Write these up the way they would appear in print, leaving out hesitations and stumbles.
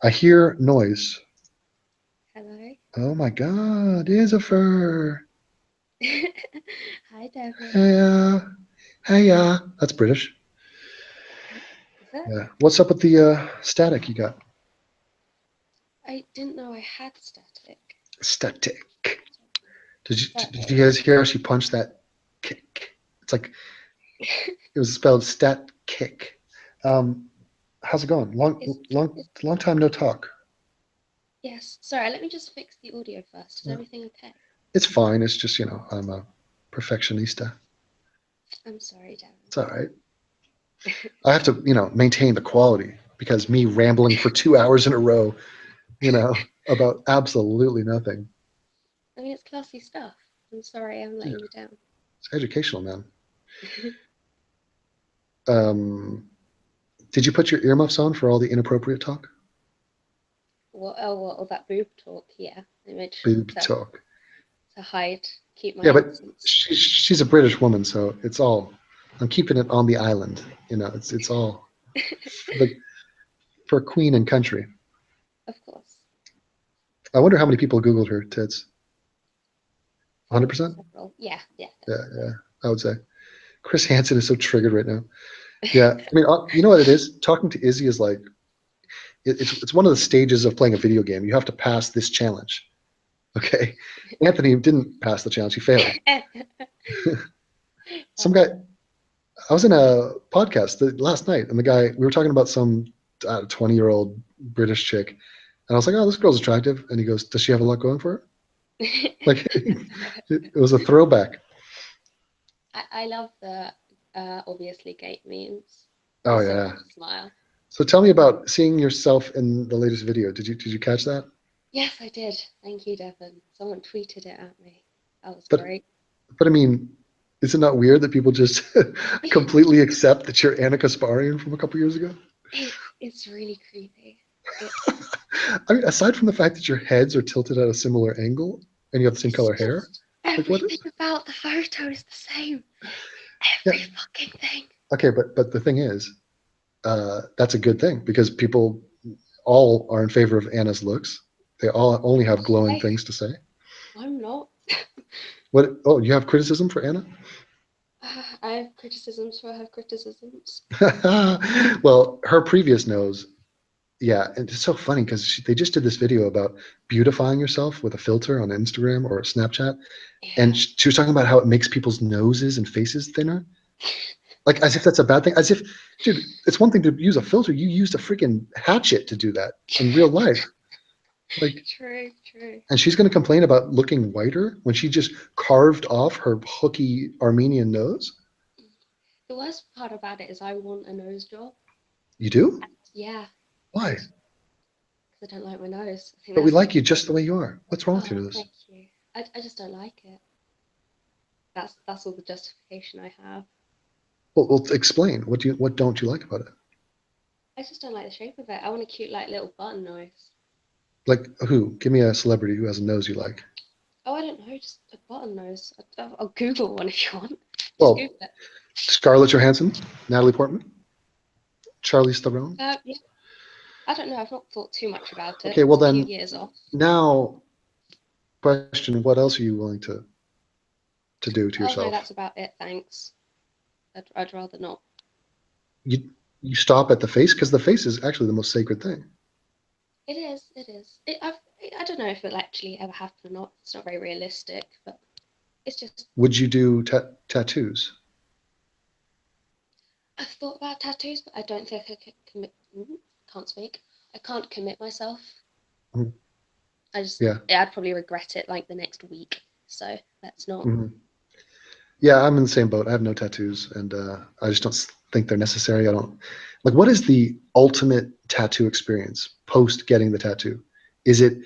I hear noise. Hello. Oh my God, is a fur. Hi, Devon. Hey, hey, that's British. Is it? Yeah. What's up with the static you got? I didn't know I had static. Static. Did you Static. guys hear how she punched that kick? It's like it was spelled stat kick. Um, how's it going? Is, is Long time no talk. yes. Sorry, let me just fix the audio first. Is Yeah. everything okay? It's fine. It's just I'm a perfectionista. I'm sorry, It's all right. I have to maintain the quality because me rambling for 2 hours in a row, about absolutely nothing. I mean, it's classy stuff. I'm sorry, I'm Yeah, letting you down. it's educational, man. Um, did you put your earmuffs on for all the inappropriate talk? What? Oh, what? All that boob talk? Yeah. I made sure Boob talk. to hide, keep my Yeah, but innocence. she's a British woman, so it's all. I'm keeping it on the island. It's all for the for queen and country. Of course. I wonder how many people Googled her tits. Probably 100%. several. Yeah, yeah, Yeah, yeah. I would say Chris Hansen is so triggered right now. Yeah, I mean, you know what it is? Talking to Izzy is like it's one of the stages of playing a video game. You have to pass this challenge. Okay, Anthony didn't pass the challenge; he failed. definitely. Some guy, I was in a podcast last night, and the guy we were talking about some 20-year-old British chick, and I was like, "Oh, this girl's attractive," and he goes, "Does she have a lot going for her?" Like, it was a throwback. I love the obviously gay memes. Oh Just so I yeah. can smile. So tell me about seeing yourself in the latest video. Did you catch that? Yes, I did. Thank you, Devon. Someone tweeted it at me. That was But great. but I mean, is it not weird that people just completely accept that you're Anna Kasparian from a couple years ago? It's really creepy. It I mean, aside from the fact that your heads are tilted at a similar angle and you have the same it's color hair, just like what? everything about the photo is the same. Yeah, Every fucking thing. okay, but the thing is, that's a good thing because people all are in favor of Anna's looks. They all only have glowing Hey, things to say. I'm not. What? Oh, you have criticism for Anna? I have criticisms for her criticisms. Well, her previous nose, yeah, and it's so funny because they just did this video about beautifying yourself with a filter on Instagram or Snapchat, and Yeah. she was talking about how it makes people's noses and faces thinner, like as if that's a bad thing. As if, dude, it's one thing to use a filter. You used a freaking hatchet to do that in real life. Like, True, true. and she's going to complain about looking whiter when she just carved off her hooky Armenian nose. The worst part about it is I want a nose job. You do? Yeah, Why? because I don't like my nose. I think But we that's the like you only just thing. the way you are. What's wrong with your Oh, nose? thank you. I just don't like it. That's all the justification I have. Well, explain. What don't you like about it? I just don't like the shape of it. I want a cute like little button nose. Like who? Give me a celebrity who has a nose you like. Oh, I don't know, just a button nose. I'll Google one if you want. Just Well, Google it. Scarlett Johansson, Natalie Portman, Charlize Theron. Yeah. I don't know. I've not thought too much about it. Okay, well It's a few then years off. now question: what else are you willing to do to Oh no, yourself? that's about it. Thanks. I'd rather not. You you stop at the face because the face is actually the most sacred thing. It is. It is. I don't know if it'll actually ever happen or not. It's not very realistic, but it's just. Would you do tattoos? I've thought about tattoos, but I don't think I could commit. Can't speak. I can't commit myself. Mhm. Yeah. Yeah, I'd probably regret it like the next week. So let's not. Hmm. Yeah, I'm in the same boat. I have no tattoos, and I just don't think they're necessary. I don't like. What is the ultimate tattoo experience post getting the tattoo? Is it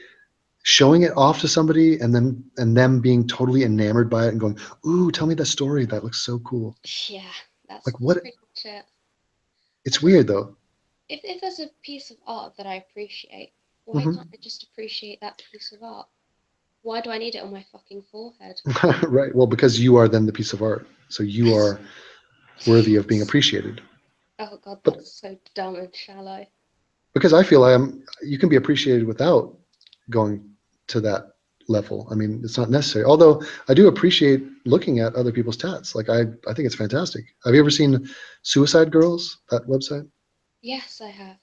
showing it off to somebody and them being totally enamored by it and going, "Ooh, tell me that story. That looks so cool." Yeah, Like that's what? pretty much it. I It's just weird though. if there's a piece of art that I appreciate, why can't Hmm. I just appreciate that piece of art? Why do I need it on my fucking forehead? Right. Well, because you are then the piece of art, so you are worthy of being appreciated. Oh god, But that's so dumb and shallow. because I feel you can be appreciated without going to that level. I mean, it's not necessary. Although I do appreciate looking at other people's tats. Like I think it's fantastic. Have you ever seen Suicide Girls, that website? Yes, I have.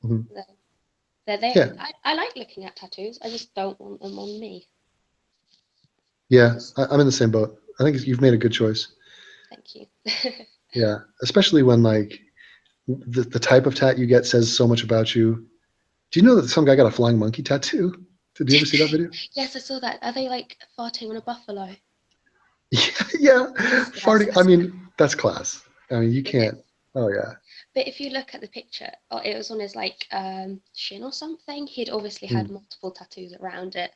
Mhm. They're, they're there. Yeah, I like looking at tattoos. I just don't want them on me. yeah, Just I'm in the same boat. I think you've made a good choice. thank you. Yeah, especially when like the type of tat you get says so much about you. Do you know that some guy got a flying monkey tattoo? Did you ever see that video? Yes, I saw that. Are they like farting on a buffalo? Yeah, yeah, Yes, farting. I mean, that's class. I mean, you it is. can't. Oh yeah, But if you look at the picture, oh, it was on his like shin or something. He'd obviously had mm, multiple tattoos around it.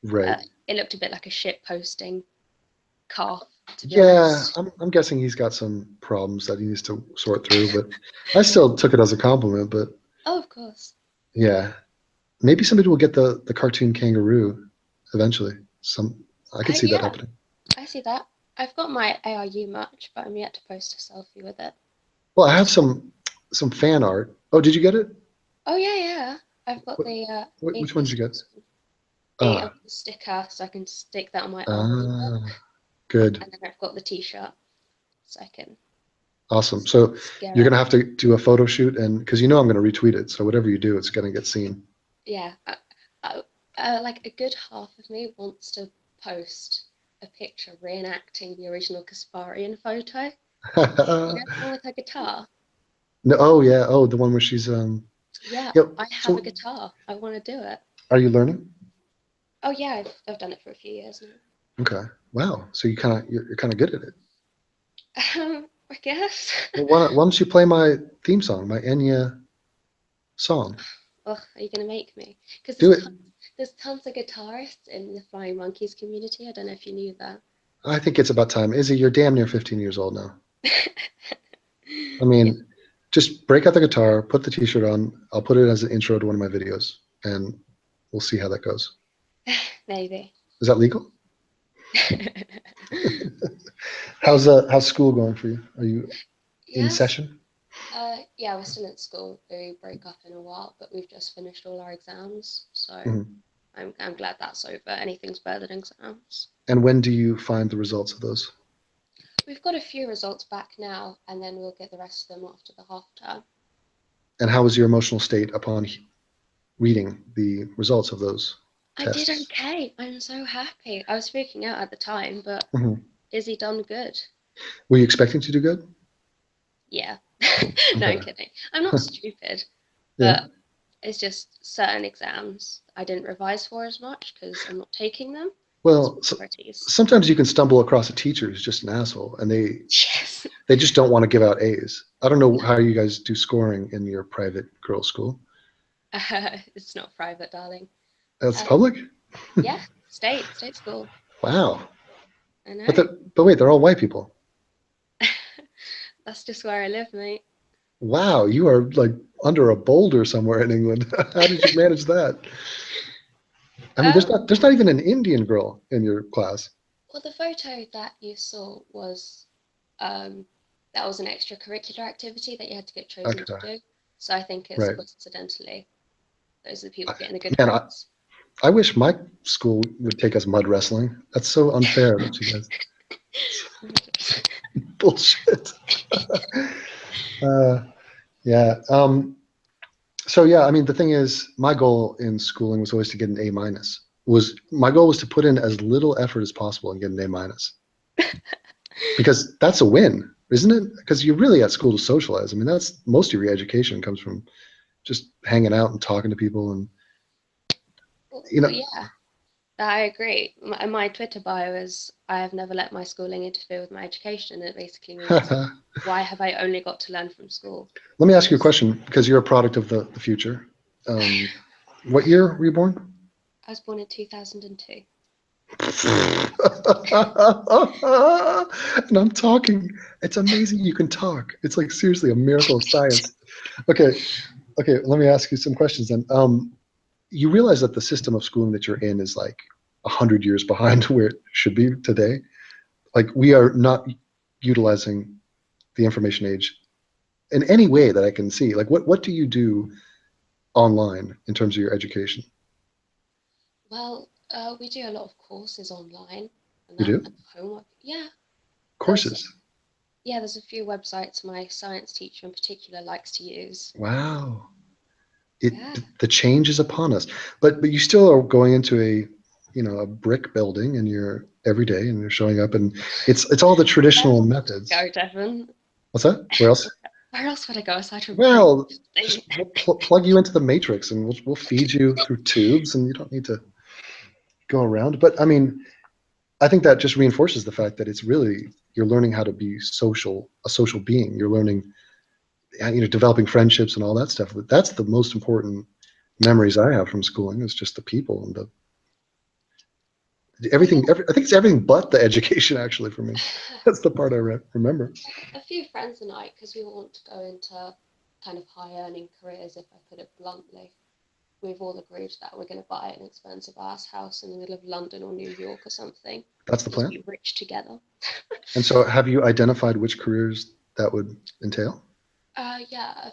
right. It looked a bit like a shit posting calf, to be Yeah, honest. I'm guessing he's got some problems that he needs to sort through, but I still took it as a compliment. But Oh, of course. yeah, maybe somebody will get the cartoon kangaroo eventually. I could see that Yeah, happening. I see that. I've got my ARU much, but I'm yet to post a selfie with it. Well, I have Just some fan art. Oh, did you get it? oh yeah, yeah. I've got What, the which one did you get? atheist I've Ah, got the sticker, so I can stick that on my army ah, book, good, and then I've got the T-shirt, so I can awesome. So scare you're off. gonna have to do a photo shoot, and because you know I'm gonna retweet it, so whatever you do, it's gonna get seen. Yeah, I, like a good half of me wants to post a picture reenacting the original Kasparian photo. You know, the one with her guitar. No, oh yeah, oh the one where she's Yeah, yeah. I have a So guitar. I want to do it. are you learning? Oh yeah, I've done it for a few years now. Okay. Wow. So you're kind of good at it. I guess. Well, why don't you play my theme song, my Enya song? Ugh, are you gonna make me? Because Do it. there's tons of guitarists in the Flying Monkeys community. I don't know if you knew that. I think it's about time. Izzy, you're damn near 15 years old now. I Yeah, mean, just break out the guitar, put the t-shirt on. I'll put it as an intro to one of my videos, and we'll see how that goes. maybe. Is that legal? How's school going for you? Are you in Yes. session? Yeah, we're still at school. We break up in a while, but we've just finished all our exams, so Mhm. I'm glad that's over. Anything's better than exams. And when do you find the results of those? We've got a few results back now, and then we'll get the rest of them after the half term. And how was your emotional state upon reading the results of those I did tests? okay. I'm so happy. I was freaking out at the time, but Mhm. Izzy done good. Were you expecting to do good? Yeah. No, I'm Okay. kidding. I'm not stupid, Yeah. but it's just certain exams I didn't revise for as much because I'm not taking them. There's Well, priorities. sometimes you can stumble across a teacher who's just an asshole, and Yes. they just don't want to give out A's. I don't know how you guys do scoring in your private girls' school. It's not private, darling. That's Uh, public. yeah, state school. Wow. I But know. but wait, they're all white people. That's just where I live, mate. Wow, you are like under a boulder somewhere in England. How did you manage that? I mean, Um, there's not even an Indian girl in your class. well, the photo that you saw was um, that was an extracurricular activity that you had to get chosen to Okay, do. So I think it's right. coincidentally those are the I- people getting the good Man, grades. I wish my school would take us mud wrestling. That's so unfair that you guys bullshit. uh, yeah. So yeah, I mean, the thing is, my goal in schooling was always to get an A minus. Was my goal was to put in as little effort as possible and get an A minus because that's a win, isn't it? Because you're really at school to socialize. I mean, that's most of your education comes from just hanging out and talking to people, and you Well, know. yeah, I agree. My Twitter bio is I have never let my schooling interfere with my education. It basically means Let why have I only got to learn from school? me ask you a Because question because you're a product of the future. Um, what year were you born? I was born in 2002. And I'm talking. It's amazing you can talk. It's like seriously a miracle of science. Okay, okay. Let me ask you some questions then. You realize that the system of schooling that you're in is like 100 years behind where it should be today. Like we are not utilizing the information age in any way that I can see. Like what do you do online in terms of your education? Well, we do a lot of courses online and You that do? and homework. Yeah, there's Courses. there's a few websites my science teacher in particular likes to use. Wow. Yeah. The change is upon us. But you still are going into a brick building and you're every day and you're showing up and it's all the Where traditional else would methods. I go, Devon? What's that? Where else? Where else would I go aside from brick Well, thing? just we'll plug you into the matrix and we'll feed you through tubes and you don't need to go around. But I mean, I think that just reinforces the fact that it's really you're learning how to be a social being. You're learning, developing friendships and all that stuff. But that's the most important memories I have from schooling is just the people and the Well, everything. I think it's everything but the education actually for me. yeah. That's the part I remember. A few friends and I, because we all want to go into kind of high earning careers, if I put it bluntly, we've all agreed that we're going to buy an expensive ass house in the middle of London or New York or something That's the and just plan. be rich together. And so, have you identified which careers that would entail? Yeah,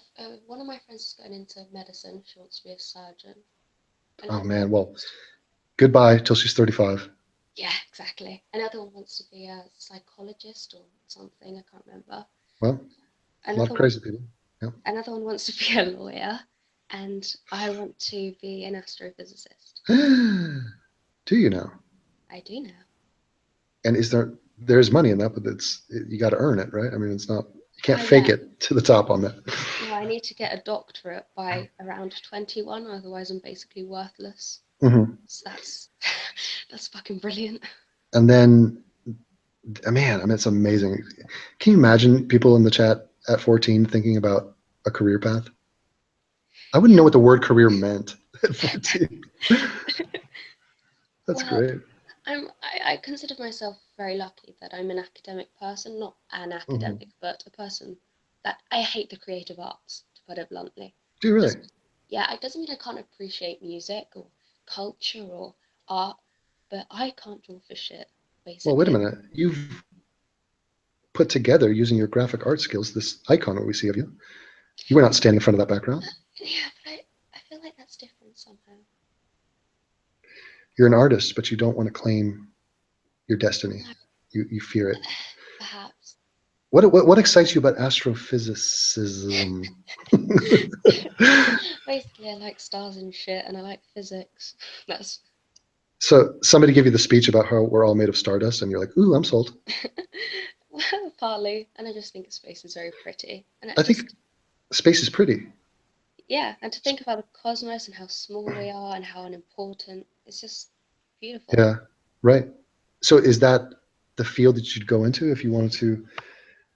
one of my friends is going into medicine. She wants to be a surgeon. Oh Another one man, well, wants, goodbye till she's 35. yeah, exactly. Another one wants to be a psychologist or something. I can't remember. Well, a lot of Another one, crazy people. Yeah. another one wants to be a lawyer, and I want to be an astrophysicist. Do you know? I do now. And there's money in that, but you got to earn it, right? I mean, it's not you can't fake Yeah. it to the top on that. No, I need to get a doctorate by around 21, otherwise I'm basically worthless. Hmm. So that's that's fucking brilliant. And then, man, I mean, it's amazing. Can you imagine people in the chat at 14 thinking about a career path? I wouldn't know Yeah. what the word career meant at 14. That's Well, great. I consider myself very lucky that I'm an academic person, not an Hmm. academic, but a person that I hate the creative arts, to put it bluntly. Do you really? Doesn't Yeah, it doesn't mean I can't appreciate music or culture or art, but I can't draw for shit, Well, wait a basically. minute. You've put together using your graphic art skills this icon that we see of you. You were not standing in front of that background. Yeah, but I feel like that's different somehow. You're an artist, but you don't want to claim your destiny. No, You fear it. perhaps. What excites you about astrophysicism? Basically, I like stars and shit, and I like physics. That's So somebody give you the speech about how we're all made of stardust, and you're like, "Ooh, I'm sold." well, partly, and I just think space is very pretty, and it I think just space is pretty. yeah, and to think about the cosmos and how small we are and how unimportant, it's just beautiful. Yeah, right. So is that the field that you'd go into if you wanted to?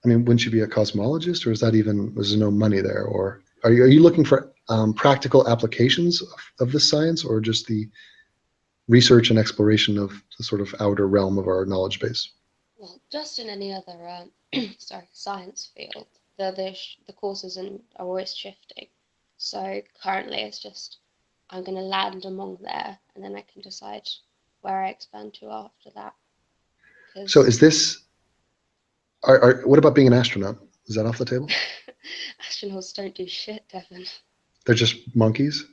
I mean, wouldn't you be a cosmologist, or is that even was there no money there, or are you looking for practical applications of this science, or just the research and exploration of the sort of outer realm of our knowledge base? Well, just in any other sorry science field, the courses are always shifting. So currently, it's just I'm going to land among there, and then I can decide where I expand to after that. So Because is this? What about being an astronaut? Is that off the table? astronauts don't do shit, Devon. They're just monkeys.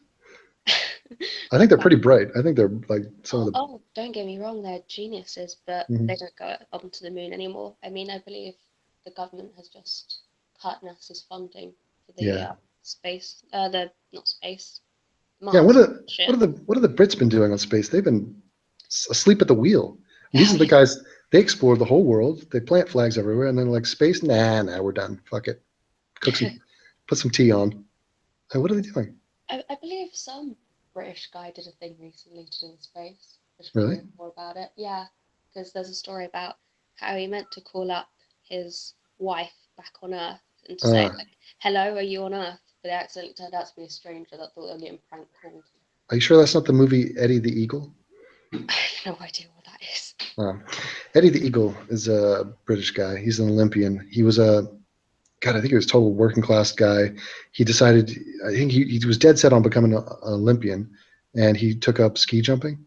I think they're pretty bright. I think they're like some of Oh, the. oh, don't get me wrong, they're geniuses, but they Mhm. don't go up onto the moon anymore. I mean, I believe the government has just cut NASA's funding for the Yeah, space, not space, yeah. Mars What shit. are the Brits been doing on space? They've been asleep at the wheel. And these Oh are the yeah, guys. They explore the whole world. They plant flags everywhere, and then like space. Nah, we're done. Fuck it. Put some tea on. What are they doing? I believe some British guy did a thing recently to do with space. I should probably Really? know more about it. Yeah, because there's a story about how he meant to call up his wife back on Earth and to say Uh, like, "Hello, are you on Earth?" But it accidentally turned out to be a stranger that thought they were getting prank called. are you sure that's not the movie Eddie the Eagle? I have no idea what that is. Um, Eddie the Eagle is a British guy. He's an Olympian. He was a God. I think he was a total working class guy. He decided. I think he was dead set on becoming an Olympian, and he took up ski jumping.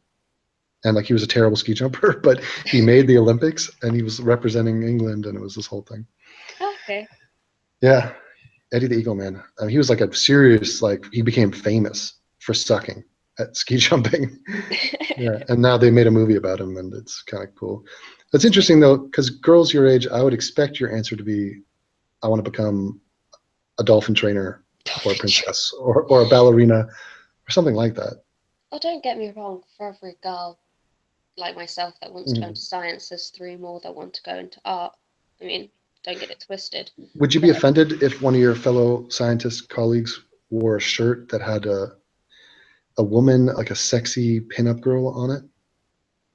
And like he was a terrible ski jumper, but he made the Olympics, and he was representing England, and it was this whole thing. Okay. Yeah, Eddie the Eagle Man. He was like a serious, like he became famous for sucking at ski jumping. Yeah, and now they made a movie about him, and it's kind of cool. It's So, interesting though, because girls your age, I would expect your answer to be, I want to become a dolphin trainer or a princess or a ballerina or something like that. oh, don't get me wrong. For every girl like myself that wants to go Mhm. into science, there's three more that want to go into art. I mean, don't get it twisted. Would you be But offended if one of your fellow scientist colleagues wore a shirt that had a woman, like a sexy pinup girl on it?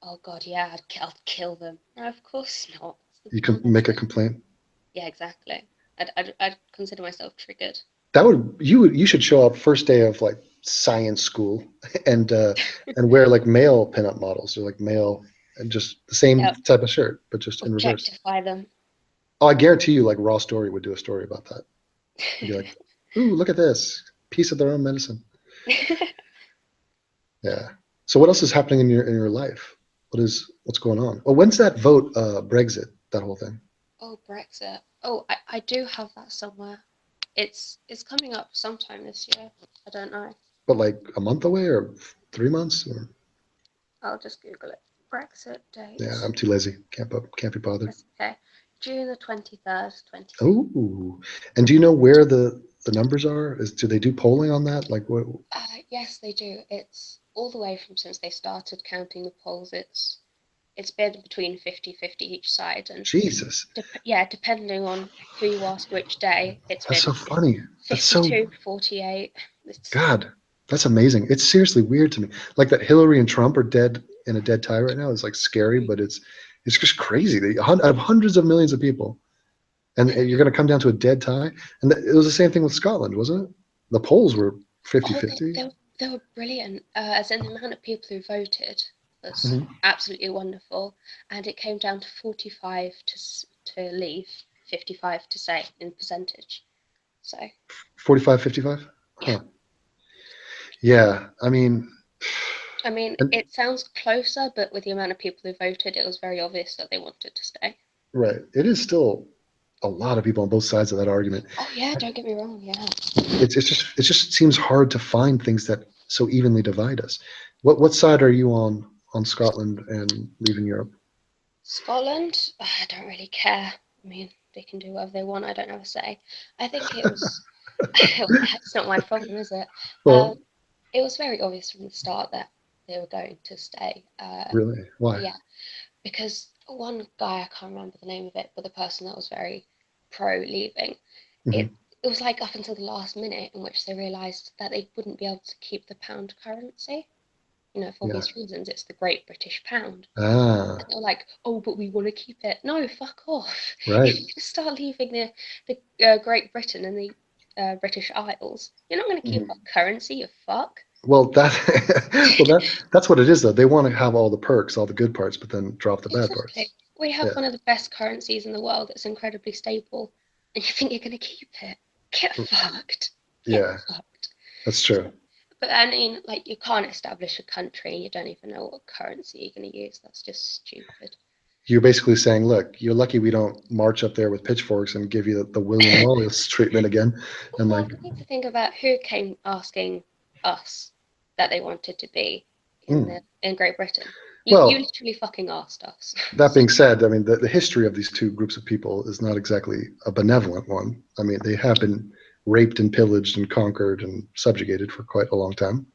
oh god, yeah, I'd kill them. No, of course not. What's the You can point of make a it? complaint. Yeah, exactly. I'd consider myself triggered. That would you should show up first day of like science school and wear like male pinup models or like male and just the same Yeah, type of shirt, but just in reverse. objectify them. Oh, I guarantee you, like Raw Story would do a story about that. He'd be like, "Ooh, look at this piece of their own medicine." Yeah. So what else is happening in your life? What's going on? Well, when's that vote? Brexit, that whole thing. Oh, Brexit. Oh, I do have that somewhere. It's coming up sometime this year. I don't know. But like a month away or 3 months? Or, I'll just Google it. Brexit yeah, date. I'm too lazy. Can't be bothered. That's okay. June the 23rd, 26. Oh, and do you know where the numbers are? Do they do polling on that? Like what? Yes, they do. It's all the way from since they started counting the polls. It's been between 50-50 each side, and Jesus, yeah, depending on who you ask which day, it's that's been so funny. That's so 52, 48. It's God. That's amazing. It's seriously weird to me. Like that Hillary and Trump are dead in a dead tie right now. It's like scary, but it's just crazy. Out of hundreds of millions of people, and you're going to come down to a dead tie. And it was the same thing with Scotland, wasn't it? The polls were oh, 50-50. they were brilliant. As in the amount of people who voted was Mm-hmm. absolutely wonderful, and it came down to 45 to leave, 55 to say in percentage. So 45-55. yeah, Huh. Yeah. I mean, I mean and it sounds closer, but with the amount of people who voted, it was very obvious that they wanted to stay. right. It is still a lot of people on both sides of that argument. Oh yeah, don't get me wrong. Yeah, It just seems hard to find things that so evenly divide us. What side are you on Scotland and leaving Europe? Scotland. I don't really care. I mean, they can do whatever they want. I don't have a say. I think it was. It's not my problem, is it? Um, Well, it was very obvious from the start that they were going to stay. really? Why? Yeah, because one guy, I can't remember the name of it, but the person that was very pro leaving, it Hmm. it was like up until the last minute in which they realised that they wouldn't be able to keep the pound currency. You know, for Yeah. obvious reasons, it's the Great British Pound. And Ah, they're like, oh, but we want to keep it. No, fuck off. If right. you're going to start leaving the Great Britain and the British Isles, you're not going to keep our Mhm. currency, you fuck. Well, that's what it is though. They want to have all the perks, all the good parts, but then drop the bad Exactly. parts. We have Yeah. one of the best currencies in the world that's incredibly stable, and you think you're going to keep it. Get fucked. Get Yeah, fucked. that's So, true. but I mean, like, you can't establish a country, you don't even know what currency you're going to use. That's just stupid. You're basically saying, look, you're lucky we don't march up there with pitchforks and give you the William Wallace treatment again. And Well, like, we need to think about who came asking us that they wanted to be mm. in Great Britain. You Well, literally fucking asked us. that being said, I mean, the history of these two groups of people is not exactly a benevolent one. I mean, they have been raped and pillaged and conquered and subjugated for quite a long time.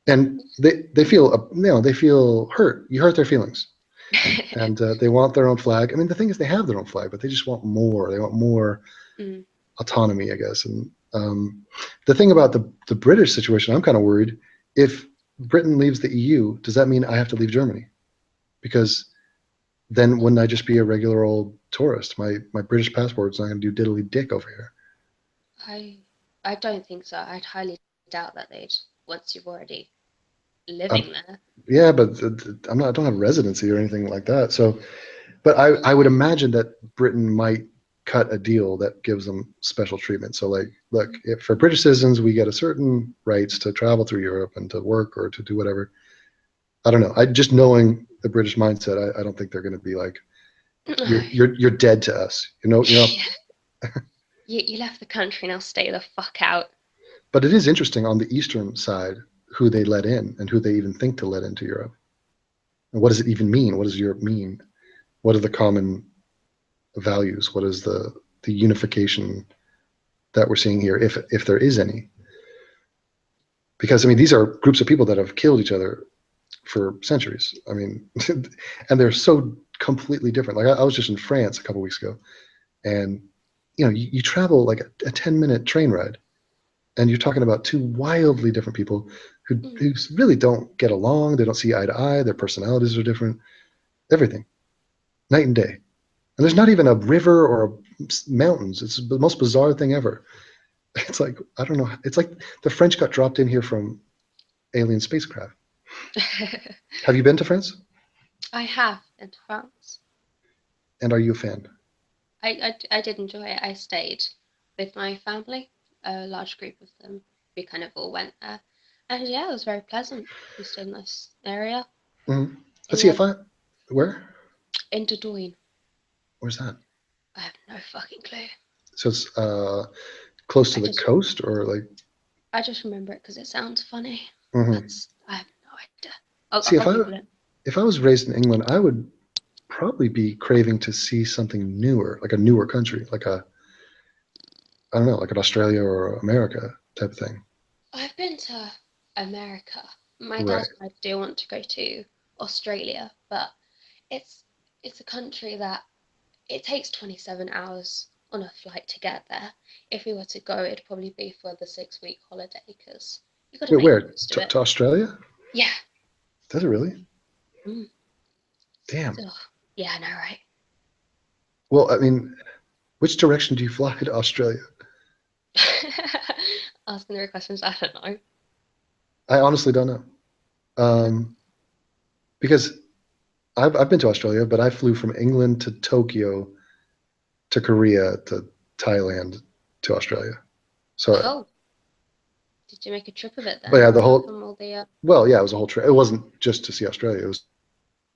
And they feel, they feel hurt. You hurt their feelings. And they want their own flag. I mean, the thing is, they have their own flag, but they just want more. They want more Mm. autonomy, I guess. And the thing about the British situation, I'm kind of worried. If Britain leaves the EU, does that mean I have to leave Germany? Because then wouldn't I just be a regular old tourist? My British passport's not going to do diddly dick over here. I I don't think so. I'd highly doubt that they'd once you've already Um, living there. yeah, but I don't have residency or anything like that. So, but I would imagine that Britain might cut a deal that gives them special treatment. So, like, look, if for British citizens we get a certain rights to travel through Europe and to work or to do whatever. I don't know. I just knowing the British mindset, I don't think they're going to be like, you're dead to us. You know, Yeah. You left the country, now stay the fuck out. But it is interesting on the eastern side who they let in and who they even think to let into Europe. And what does it even mean? What does Europe mean? What are the common values? What is the unification that we're seeing here, if there is any? Because I mean, these are groups of people that have killed each other for centuries. I mean, and they're so completely different. Like I was just in France a couple weeks ago, and you travel like a 10-minute train ride, and you're talking about two wildly different people who really don't get along. They don't see eye to eye. Their personalities are different. Everything, night and day. And there's not even a river or mountains. It's the most bizarre thing ever. It's like, I don't know. It's like the French got dropped in here from alien spacecraft. Have you been to France? I have in France. And are you a fan? I did enjoy it. I stayed with my family, a large group of them. We kind of all went there. And yeah, it was very pleasant. We stayed in this area Mm-hmm. Let's in see if the I. Where? in Dordogne. Where's that? I have no fucking clue. So it's close to I the just coast, or like. I just remember it because it sounds funny. Mm-hmm. That's I have no idea. See, I'll Google it. if I was raised in England, I would probably be craving to see something newer, like a newer country, like a I don't know, like an Australia or America type of thing. I've been to America. My Right. dad and I do want to go to Australia, but it's it's a country that it takes 27 hours on a flight to get there. If we were to go, it'd probably be for the 6 week holiday because you got to Wait, make the where? most of it. To Australia? Yeah. Does it really? Mm. Damn. Ugh. Yeah, I know, right? Well, I mean, which direction do you fly to Australia? Asking the questions, I don't know. I honestly don't know. Because I've been to Australia, but I flew from England to Tokyo to Korea to Thailand to Australia. So, Oh, did you make a trip of it but then, yeah, or the apart whole from all the well, yeah, it was a whole trip. It wasn't just to see Australia; it was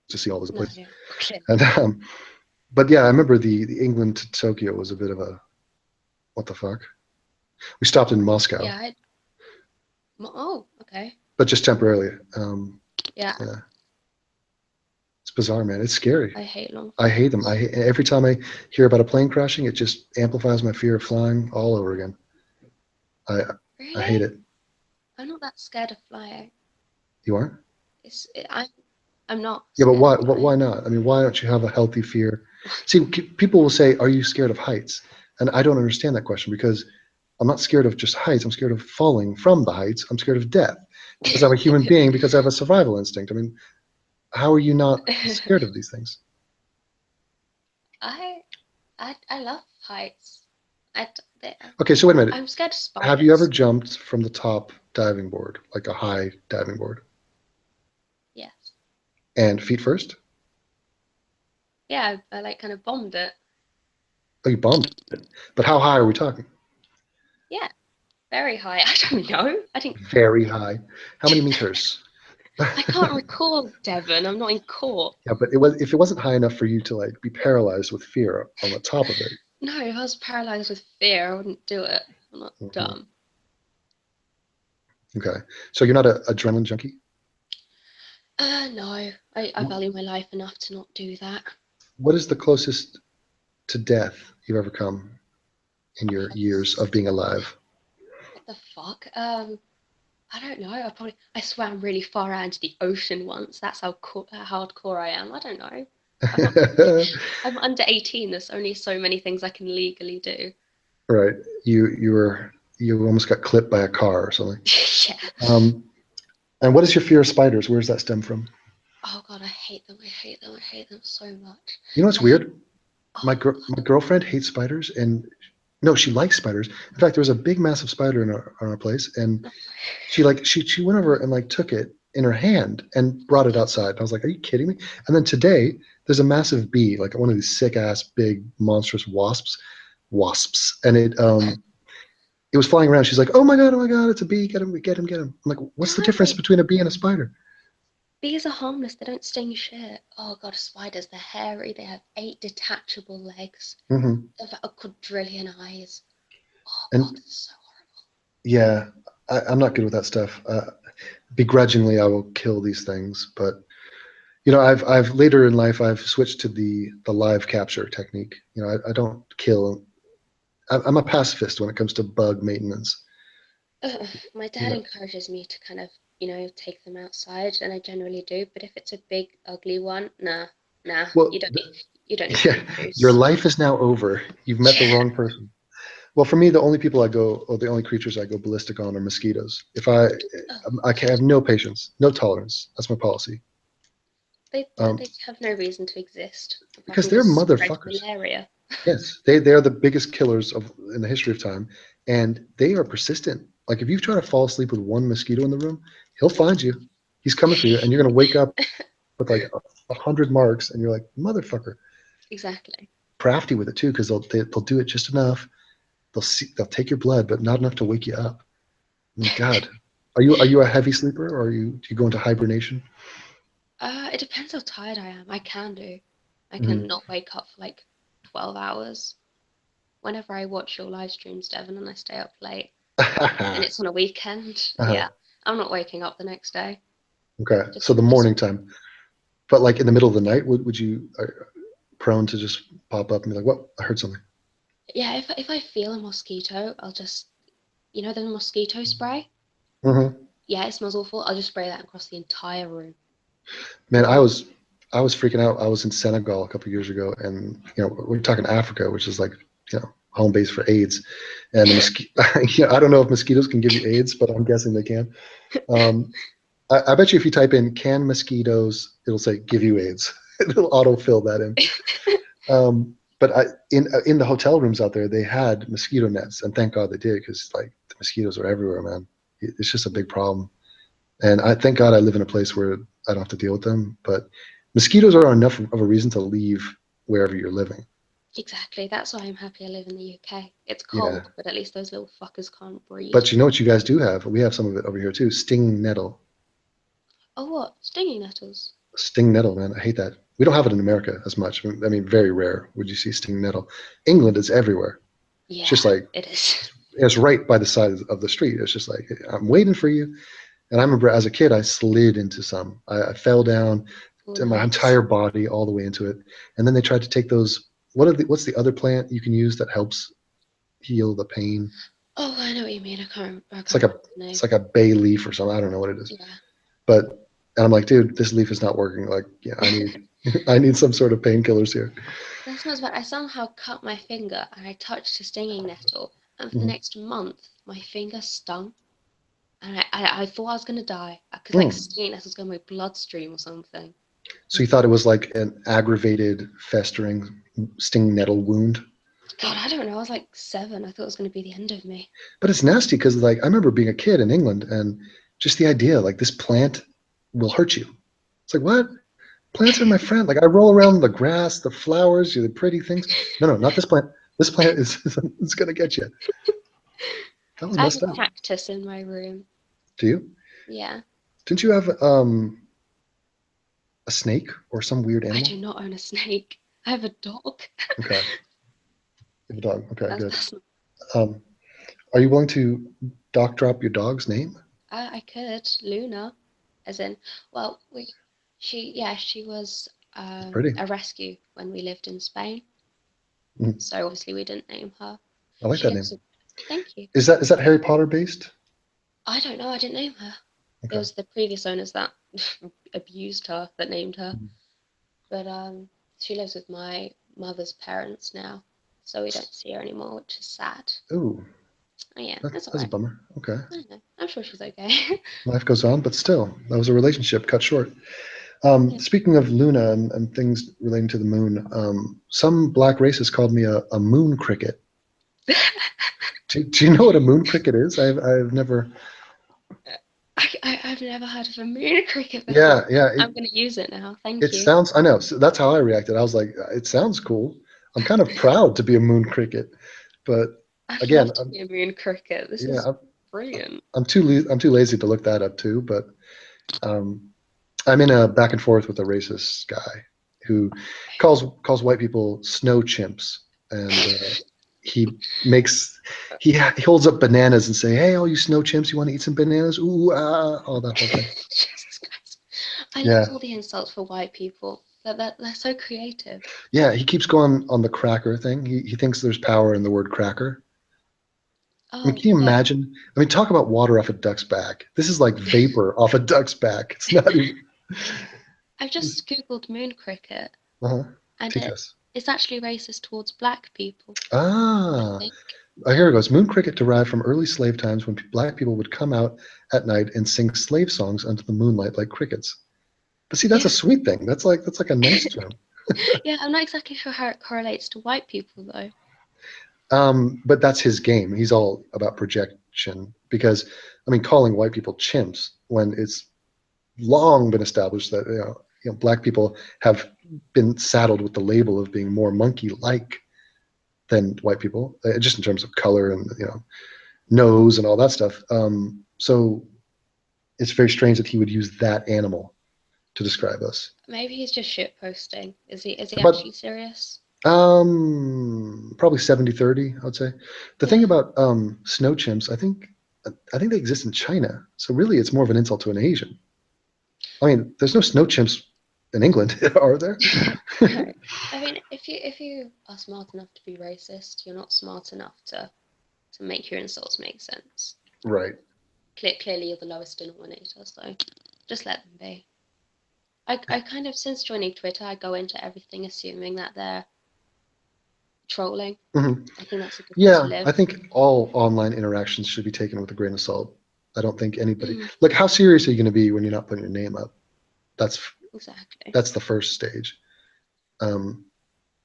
to see all those no, places. yeah, clearly. And but yeah, I remember the England to Tokyo was a bit of a what the fuck. We stopped in Moscow, Yeah, oh, okay. but just temporarily. Yeah, Yeah, it's bizarre, man. It's scary. I hate long I hate them. flights. Every time I hear about a plane crashing, it just amplifies my fear of flying all over again. I I hate Really? it. I'm not that scared of flying. You aren't? I'm not Yeah, but scared of why flying. not? I mean, why don't you have a healthy fear? See, people will say, "Are you scared of heights?" And I don't understand that question because I'm not scared of just heights. I'm scared of falling from the heights. I'm scared of death because I'm a human being because I have a survival instinct. I mean, how are you not scared of these things? I I love heights. I d- they, Okay, so wait a minute. I'm scared of Have you ever spiders. jumped from the top diving board, like a high diving board, Yes. and feet first? Yeah, I like kind of bombed it. Oh, you bombed it. But how high are we talking? Yeah, very high. I don't know. I think Very high. How many meters? I can't recall, Devon. I'm not in court. Yeah, but it was if it wasn't high enough for you to like be paralyzed with fear on the top of it. No, if I was paralyzed with fear, I wouldn't do it. I'm not Mhm. dumb. Okay, so you're not an adrenaline junkie. No, I value my life enough to not do that. What is the closest to death you've ever come in your years of That's, being alive? what the fuck? I don't know. I swam really far out into the ocean once. That's how hardcore I am. I don't know. I'm not. I'm under 18. There's only so many things I can legally do. Right, you almost got clipped by a car or something. Yeah. Um, and what is your fear of spiders? Where does that stem from? Oh God, I hate them. I hate them. I hate them so much. You know what's I hate. weird? Oh My girlfriend hates spiders, and no, she likes spiders. In fact, there was a big, massive spider in our place, and no. she went over and like took it in her hand and brought it outside. And I was like, "Are you kidding me?" And then today, there's a massive bee, like one of these sick ass, big, monstrous wasps, and it was flying around. She's like, oh my god, it's a bee! Get him, get him, get him!" I'm like, "What's the difference No. between a bee and a spider?" Bees are harmless. They don't sting shit. Oh God, spiders. They're hairy. They have 8 detachable legs. Hmm. They've got a quadrillion eyes. Oh God, And this is so horrible. yeah, I'm not good with that stuff. Begrudgingly, I will kill these things, but I've later in life I've switched to the live capture technique. I don't kill. I'm a pacifist when it comes to bug maintenance. My You dad know, encourages me to kind of, take them outside, and I generally do. But if it's a big, ugly one, nah, nah, well, you don't need to yeah, be your loose. life is now over. You've met the Yeah. wrong person. Well, for me, the only people I go, or the only creatures I go ballistic on are mosquitoes. If I, Oh I can God, have no patience, no tolerance. That's my policy. Um, they have no reason to exist apart because from they're just spread motherfuckers. malaria. Yes, they are the biggest killers of in the history of time, and they are persistent. Like if you try to fall asleep with one mosquito in the room, he'll find you. He's coming for you, and you're gonna wake up with like 100 marks, and you're like, motherfucker. Exactly. Crafty with it too, because they'll do it just enough. They'll take your blood, but not enough to wake you up. I mean, God, are you a heavy sleeper, or do you go into hibernation? It depends how tired I am. I can do. I can Mhm. not wake up for like 12 hours. Whenever I watch your live streams, Devon, and I stay up late, and it's on a weekend, Uh-huh. yeah, I'm not waking up the next day. Okay, so the Just morning time, but like in the middle of the night, would you are prone to just pop up and be like, "What? I heard something." yeah. If I feel a mosquito, I'll just, the mosquito spray. Hmm. Yeah, it smells awful. I'll just spray that across the entire room. Man, I was freaking out. I was in Senegal a couple of years ago, and we're talking Africa, which is like home base for AIDS, and the mosquito. I don't know if mosquitoes can give you AIDS, but I'm guessing they can. Um, I bet you if you type in "can mosquitoes," it'll say "give you AIDS." It'll autofill that in. But in the hotel rooms out there, they had mosquito nets, and thank God they did because like the mosquitoes are everywhere, man. It's just a big problem. And I thank God I live in a place where I don't have to deal with them. But mosquitoes are enough of a reason to leave wherever you're living. Exactly. That's why I'm happy I live in the UK. It's Yeah. cold, but at least those little fuckers can't breathe. But you know what you guys do have? We have some of it over here too. Stinging nettle. Oh, what? Stinging nettles? Sting nettle, man. I hate that. We don't have it in America as much. I mean, very rare would you see sting nettle. England is everywhere. It's Yeah, just like it is. it's right by the side of the street. It's just like I'm waiting for you. And I remember as a kid, I slid into some. I fell down Oh, to my nice. entire body all the way into it. And then they tried to take those. What's the other plant you can use that helps heal the pain? Oh, I know what you mean. I It's can't like a remember the it's name. like a bay leaf or something. I don't know what it is. Yeah. But and I'm like, dude, this leaf is not working. Like, yeah, I need I need some sort of painkillers here. That's not bad. I somehow cut my finger and I touched a stinging nettle, and for the Mhm. next month, my finger stung, and I thought I was gonna die because like Mm. stinging nettles go in my bloodstream or something. So you thought it was like an aggravated, festering sting nettle wound? God, I don't know. I was like 7. I thought it was gonna be the end of me. But it's nasty because like I remember being a kid in England and just the idea like this plant will hurt you. It's like what? Plants are my friend. Like I roll around the grass, the flowers, the pretty things. No, no, not this plant. This plant is it's gonna get you. That was I have a messed up. cactus in my room. Do you? Yeah, Didn't you have a snake or some weird I animal? do not own a snake. I have a dog. Okay, you have a dog. Okay, good. That's not. Um, are you willing to doc drop your dog's name? I could Luna, as in, well, she was It's pretty. a rescue when we lived in Spain. Mhm. So obviously we didn't name her. I like She that lives name. with. Thank you. Is that Harry Potter based? I don't know. I didn't name her. It Okay. was the previous owners that abused her that named her. Mhm. But she lives with my mother's parents now, so we don't see her anymore, which is sad. Ooh, Oh yeah, that's that's a alright. bummer. Okay. I know. I'm sure she's okay. Life goes on, but still, that was a relationship cut short. Yeah. Speaking of Luna and things relating to the moon, some black racist called me a moon cricket. Do you know what a moon cricket is? I've never. I've never heard of a moon cricket before. Yeah, yeah. I'm gonna use it now. Thank It you. sounds. I know. So that's how I reacted. I was like, it sounds cool. I'm kind of proud to be a moon cricket, but I'd again, love to be a moon cricket. This yeah, is brilliant. I'm too lazy to look that up too. But um, I'm in a back and forth with a racist guy who calls white people snow chimps, and he makes he holds up bananas and say, "Hey, all you snow chimps, you want to eat some bananas?" Ooh, all that whole thing. Jesus Christ. I love Yeah, all the insults for white people. They're so creative. yeah. He keeps going on the cracker thing. He thinks there's power in the word cracker. I mean, Oh, can you yeah. imagine? I mean, talk about water off a duck's back. This is like vapor off a duck's back. It's not even. I've just Googled moon cricket, Uh-huh. and Teach us. it's actually racist towards black people, I Ah, think. here it goes. Moon cricket derived from early slave times when black people would come out at night and sing slave songs under the moonlight like crickets. But see, that's a Yeah. sweet thing. That's like a nice term. Yeah, I'm not exactly sure how it correlates to white people, though. But that's his game. He's all about projection because, I mean, calling white people chimps when it's long been established that black people have been saddled with the label of being more monkey-like than white people, just in terms of color and nose and all that stuff. So it's very strange that he would use that animal to describe us. Maybe he's just shit posting. Is he But actually serious? probably 70-30, I would say. The thing Yeah. about snow chimps, I think they exist in China. So really it's more of an insult to an Asian. I mean, there's no snow chimps in England, are there? No. I mean, if you are smart enough to be racist, you're not smart enough to make your insults make sense. Right. Clearly, you're the lowest denominator, so just let them be. I kind of, since joining Twitter, I go into everything assuming that they're trolling. Hmm. I think that's a good way to Yeah, live. I think all online interactions should be taken with a grain of salt. I don't think anybody, Mm, like, how serious are you going to be when you're not putting your name up? That's exactly. that's the first stage. Um,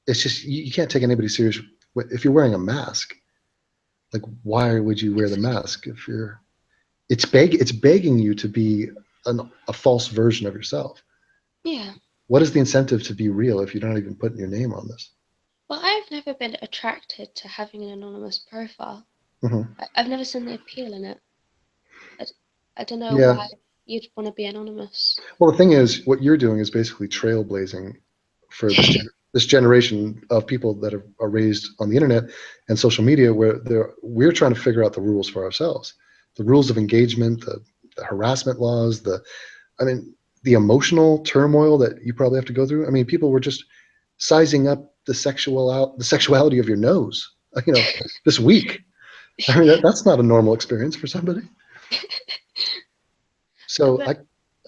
it's just you can't take anybody serious if you're wearing a mask. Like, why would you wear the Exactly. mask if you're? It's begging you to be a false version of yourself. Yeah. What is the incentive to be real if you're not even putting your name on this? Well, I've never been attracted to having an anonymous profile. Hmm. I've never seen the appeal in it. I, I don't know Yeah. why you'd want to be anonymous. Well, the thing is, what you're doing is basically trailblazing for this generation of people that are raised on the internet and social media, where we're trying to figure out the rules for ourselves, the rules of engagement, the harassment laws, I mean, the emotional turmoil that you probably have to go through. I mean, people were just sizing up the sexuality of your nose, this week. I mean, that's not a normal experience for somebody. So But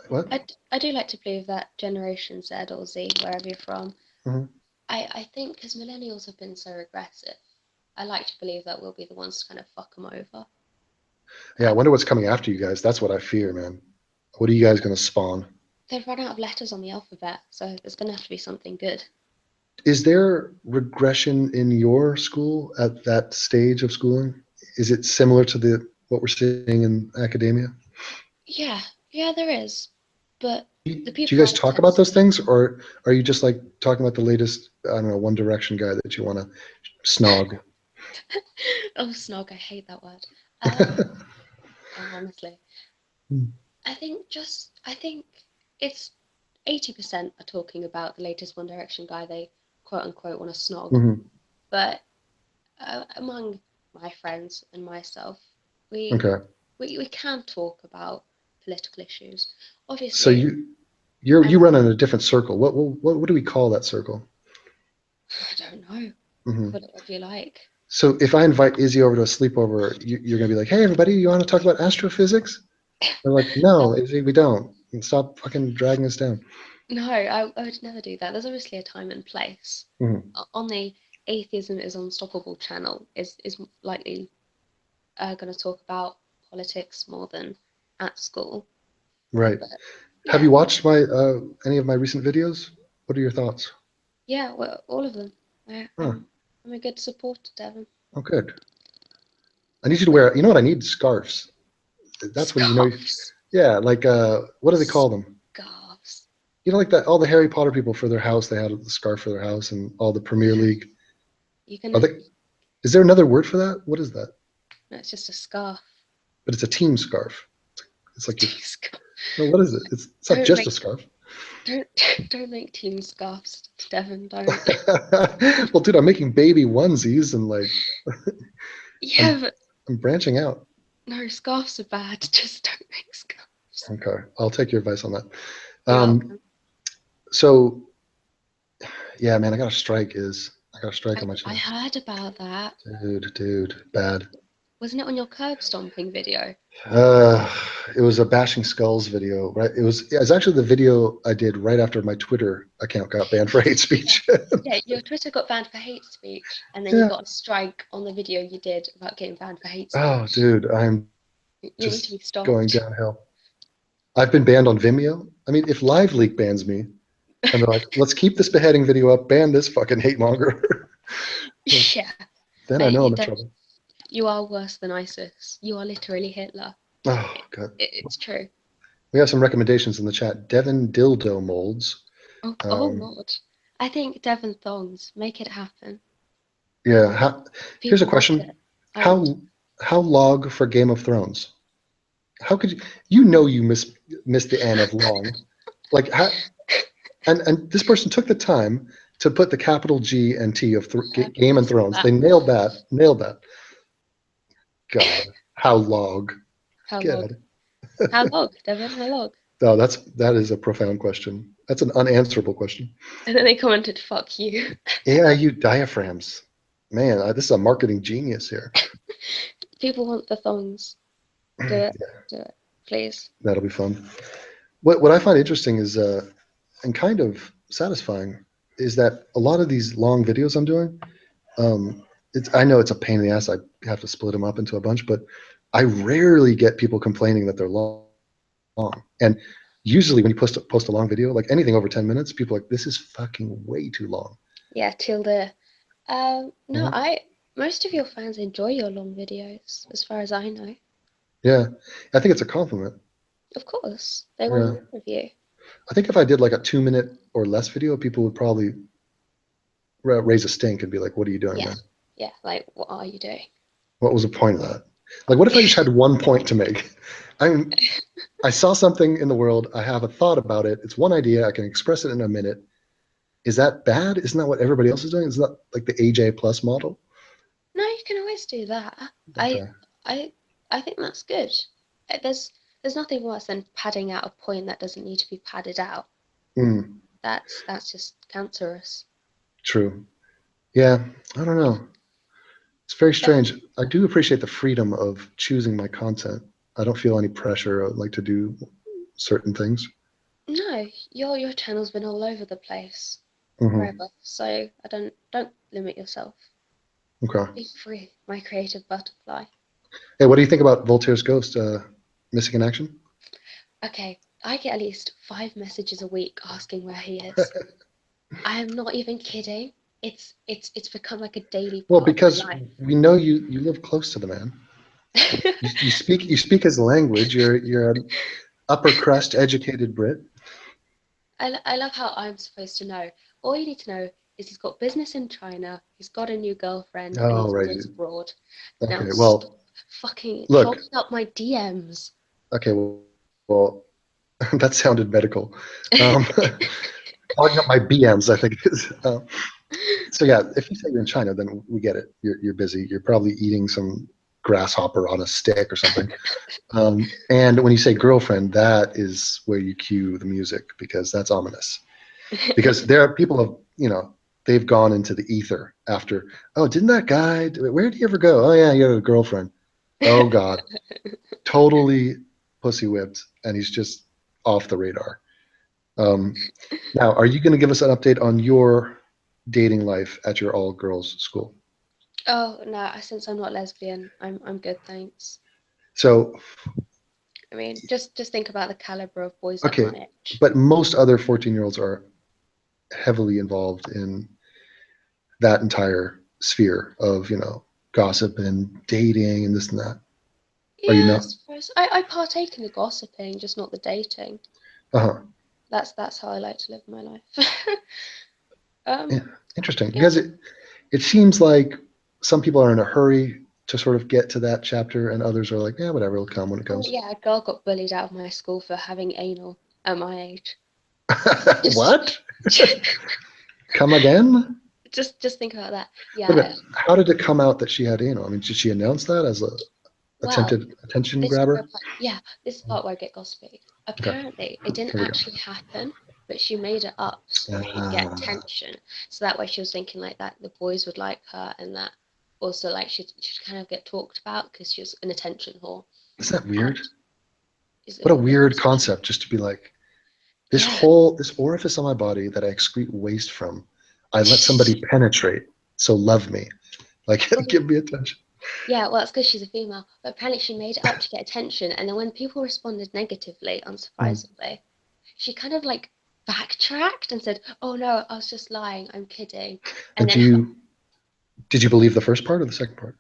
what? I do like to believe that Generation Z or Z, wherever you're from, Mhm. I think because millennials have been so regressive, I like to believe that we'll be the ones to kind of fuck them over. Yeah, I Uh, wonder what's coming after you guys. That's what I fear, man. What are you guys going to spawn? they've run out of letters on the alphabet, so there's going to have to be something good. Is there regression in your school at that stage of schooling? Is it similar to the what we're seeing in academia? Yeah, yeah, there is. But the Do you people guys I talk about those test. things, or are you just like talking about the latest, I don't know, One Direction guy that you want to snog? Oh, snog, I hate that word. Um, honestly, I think it's 80% are talking about the latest One Direction guy they quote unquote want to snog. Hmm. But among my friends and myself, we, Okay, we can talk about political issues. so Obviously, you I'm run in a different circle. What do we call that circle? I don't know. Hmm. Call it whatever you like. So if I invite Izzy over to a sleepover, you're going to be like, "Hey, everybody, you want to talk about astrophysics?" They're like, "No, No, Izzy, we don't. And stop fucking dragging us down." no, I would never do that. There's obviously a time and place. Mhm. On the Atheism is Unstoppable channel is likely going to talk about politics more than at school. Right. But Have yeah, you watched my any of my recent videos? What are your thoughts? yeah, well, all of them. Huh. I'm a good supporter, Devon. Oh, good. I need you to But wear. You know what I need? Scarves. That's when you know. scarves, Yeah, like what do they call them? scarves. You know, like that. All the Harry Potter people for their house, they had the scarf for their house, and all the Premier Yeah, League. you Are can. they? Is there another word for that? What is that? No, it's just a scarf. But it's a team scarf. It's like your. Scarf. No, what is it? It's not Don't just a make scarf. Don't don't make team scarves, Devon. Don't. Well, dude, I'm making baby onesies and like Yeah, I'm but I'm branching out. no, scarves are bad. Just don't make scarves. Okay, I'll take your advice on that. You're Um, welcome. so yeah, man, I got a strike I, on my I chin. heard about that. Dude, bad. Wasn't it on your curb stomping video? Uh, it was a bashing skulls video, right? It was actually the video I did right after my Twitter account got banned for hate Yeah. speech. Yeah, your Twitter got banned for hate speech, and then you Yeah. got a strike on the video you did about getting banned for hate Oh, speech. dude, I'm You need to just be going stopped. downhill. I've been banned on Vimeo. I mean, if Live Leak bans me and they're like, let's keep this beheading video up, ban this fucking hate monger, Yeah, then I know you I'm in don't. trouble. You are worse than ISIS. You are literally Hitler. Oh, It, God. it's true. We have some recommendations in the chat. Devon dildo molds. Oh Um, Lord. I think Devon thongs. Make it happen. yeah. Here's a People want question. it. I want it. How log for Game of Thrones? How could you missed the N of long. Like how, and this person took the time to put the capital G and T of I Game and missed Thrones. that. They nailed that. Nailed that. God, how log. How long? God. How long, Devon? How long? No, that is a profound question. That's an unanswerable question. And then they commented, "Fuck you." AIU diaphragms. Man, this is a marketing genius here. People want the thongs. Do it. Do it, please. That'll be fun. What I find interesting is and kind of satisfying is that a lot of these long videos I'm doing, I know it's a pain in the ass. I have to split them up into a bunch, but I rarely get people complaining that they're long. And usually when you post a long video, like anything over 10 minutes, people are like, this is fucking way too long. Yeah, till the. No, Mhm. I. Most of your fans enjoy your long videos, as far as I know. Yeah, I think it's a compliment. Of course, they want Yeah, more of you. I think if I did like a 2 minute or less video, people would probably raise a stink and be like, "What are you doing, Yeah, man? yeah. Like, what are you doing? What was the point of that?" Like, what if I just had one point to make? I saw something in the world. I have a thought about it. It's one idea. I can express it in a minute. Is that bad? Isn't that what everybody else is doing? Isn't that like the AJ plus model? No, you can always do that. I, Okay. I, I think that's good. There's nothing worse than padding out a point that doesn't need to be padded out. Mm, That's just cancerous. true. Yeah. I don't know. It's very But strange. I do appreciate the freedom of choosing my content. I don't feel any pressure like to do certain things. no, your channel's been all over the place Hmm. forever. So I don't limit yourself. Okay. Be free, my creative butterfly. Hey, what do you think about Voltaire's Ghost missing in action? Okay, I get at least 5 messages a week asking where he is. I am not even kidding. It's become like a daily Well, part of my because life. we know you live close to the man. You speak his language. You're an upper crust educated Brit. I love how I'm supposed to know. All you need to know is he's got business in China, he's got a new girlfriend, and Oh, he right. lives abroad. Now Okay. stop Well, fucking look. clogging up my DMs. Okay. Well, that sounded medical. Um, Clogging up my BMs, I think it is. So yeah, if you say you're in China, then we get it. You're busy. You're probably eating some grasshopper on a stick or something. And when you say girlfriend, that is where you cue the music because that's ominous. Because there are people of they've gone into the ether after. Oh, didn't that guy? Where did he ever go? Oh yeah, he had a girlfriend. Oh God, totally pussy whipped, and he's just off the radar. Um, Now, are you going to give us an update on your dating life at your all girls school? Oh no, since I'm not lesbian, I'm good, thanks. So, I mean, just think about the caliber of boys at okay, my age. but most other 14-year-olds are heavily involved in that entire sphere of, gossip and dating and this and that. Are you Yeah, I not? suppose I partake in the gossiping, just not the dating. Uh-huh. That's how I like to live my life. um, Yeah. Interesting. yeah. Because it seems like some people are in a hurry to sort of get to that chapter, and others are like, yeah, whatever, it'll come when it Oh comes. yeah, a girl got bullied out of my school for having anal at my age. Just, What? Come again? just think about that. Wait a Yeah. minute. How did it come out that she had anal? I mean, did she announce that as a Well, attempted attention this is where, grabber? yeah, this is the part where I get gossipy. Okay, Apparently, it didn't here we go. actually happen, but she made it up so she'd get Ah, attention. So that way she was thinking like that the boys would like her, and that also like she'd kind of get talked about because she was an attention whore. isn't that And weird? is it What a what weird was weird? concept just to be like, Yeah. this orifice on my body that I excrete waste from, I let somebody penetrate. So love me. Like, Well, give me attention. yeah, well, it's because she's a female. But apparently, she made it up to get attention, and then when people responded negatively, Mm. unsurprisingly, she kind of like backtracked and said, "Oh no, I was just lying. I'm kidding." And And then, did you believe the first part or the second part?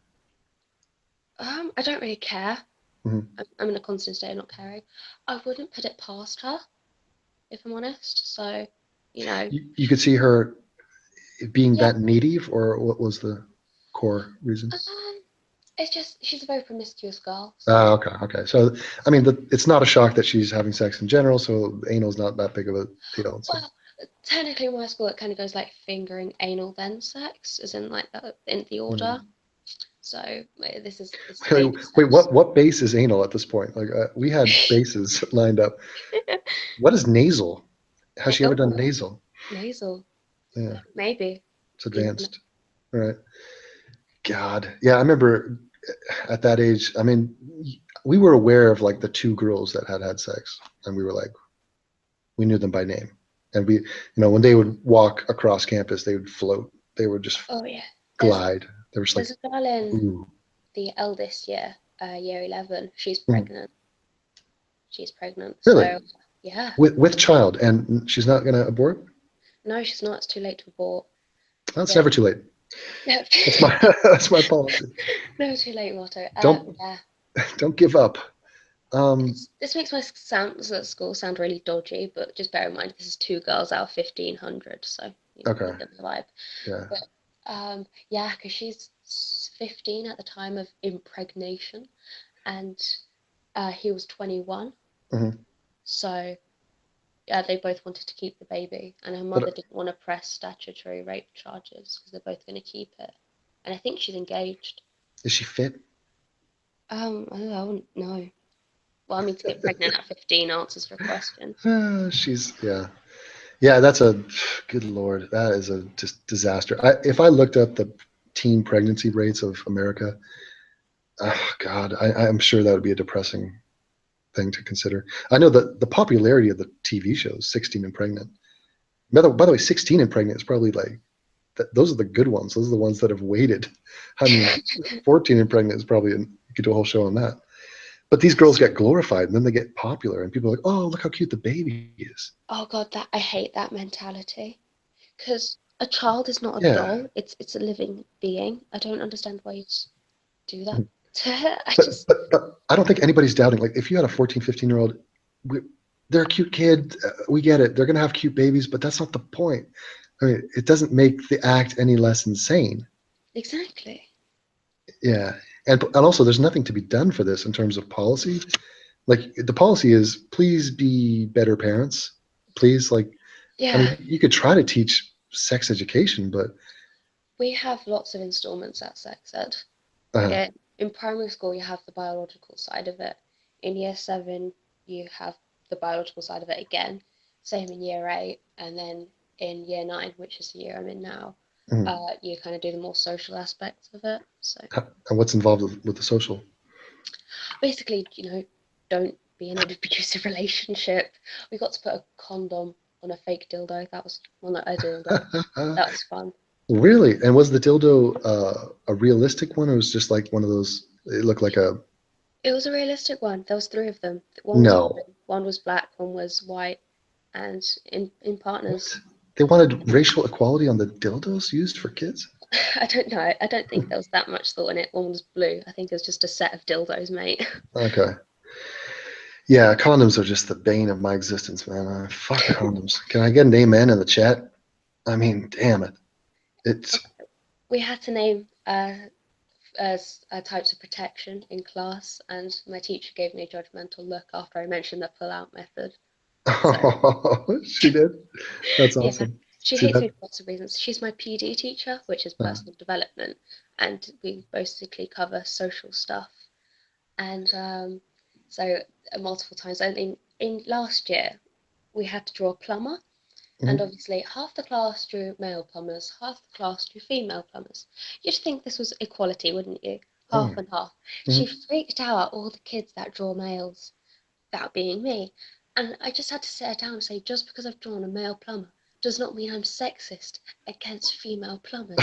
I don't really care. Mhm. I'm in a constant state of not caring. I wouldn't put it past her, if I'm honest. So, you know, You could see her being yeah. that native, or what was the core reason? It's just she's a very promiscuous girl, so Okay. So, I mean, it's not a shock that she's having sex in general. So, anal's not that big of a deal. So, well, technically in my school it kind of goes like fingering, anal, then sex, as in like that in the order. mm. So this is the wait, baby wait, steps. what base is anal at this point? Like, we had bases lined up. What is nasal? Has she ever done Oh, nasal? nasal, Yeah, maybe. it's You never know. advanced. All right. God. Yeah, I remember at that age, I mean, we were aware of like the two girls that had sex, and we were like, we knew them by name. And when they would walk across campus, they would float. They would just Oh yeah, there's glide. They were just there's like, a girl in ooh. the eldest year, year 11. She's Mhm. pregnant. She's pregnant. Really? So yeah, With child, and she's not gonna abort? no, she's not. It's too late to abort. That's But never too late. no, That's my that's my policy. no, too late, motto. Don't Yeah, don't give up. Um, this makes my school sound really dodgy, but just bear in mind this is two girls out of 1,500, so you okay. get the vibe. Yeah. But yeah, because she's 15 at the time of impregnation, and he was 21. Mhm. So yeah, they both wanted to keep the baby, and her mother But didn't want to press statutory rape charges because they're both going to keep it. And I think she's engaged. is she fit? I wouldn't know. Well, I mean, to get pregnant at 15 answers for a question. Yeah. That's a good lord. That is a just disaster. If I looked up the teen pregnancy rates of America, oh God, I'm sure that would be a depressing thing to consider. I know that the popularity of the TV shows, 16 and Pregnant. By the way, 16 and Pregnant is probably like those are the good ones. Those are the ones that have waited. I mean, 14 and Pregnant is probably you could do a whole show on that. But these girls get glorified and then they get popular, and people are like, oh, look how cute the baby is. Oh God, that I hate that mentality. Because a child is not a Yeah. doll. It's a living being. I don't understand why you do that. I But, just but I don't think anybody's doubting. Like, if you had a 14, 15-year-old, they're a cute kid. We get it. They're going to have cute babies, but that's not the point. I mean, it doesn't make the act any less insane. exactly. Yeah. And also, there's nothing to be done for this in terms of policy. Like, the policy is please be better parents. Please, like, I Yeah, mean, you could try to teach sex education, but we have lots of installments at sex ed. uh, In primary school, you have the biological side of it. In year seven, you have the biological side of it again. Same in year eight, and then in year nine, which is the year I'm in now, mm, you kind of do the more social aspects of it. So and what's involved with the social? basically, don't be in an abusive relationship. We got to put a condom on a fake dildo. That was, well, not a dildo. That was fun. Really? And was the dildo a realistic one, or was it just like one of those? It looked like a It was a realistic one. There was three of them. One was no. blue, one was black, one was white, and in partners. What? They wanted racial equality on the dildos used for kids? I don't know. I don't think there was that much thought in it. One was blue. I think it was just a set of dildos, mate. Okay. Yeah, condoms are just the bane of my existence, man. Fuck condoms. Can I get an amen in the chat? I mean, damn it. It's We had to name types of protection in class, and my teacher gave me a judgmental look after I mentioned the pull-out method. So Oh, she did. That's yeah, awesome. she See hates that? me for lots of reasons. She's my PD teacher, which is Uh, personal development, and we basically cover social stuff. And so multiple times. And in last year, we had to draw a plumber, and mhm. obviously half the class drew male plumbers, half the class drew female plumbers. You'd think this was equality, wouldn't you? Oh, Half and half. She mhm. freaked out at all the kids that draw males, that being me. And I just had to sit her down and say, just because I've drawn a male plumber does not mean I'm sexist against female plumbers.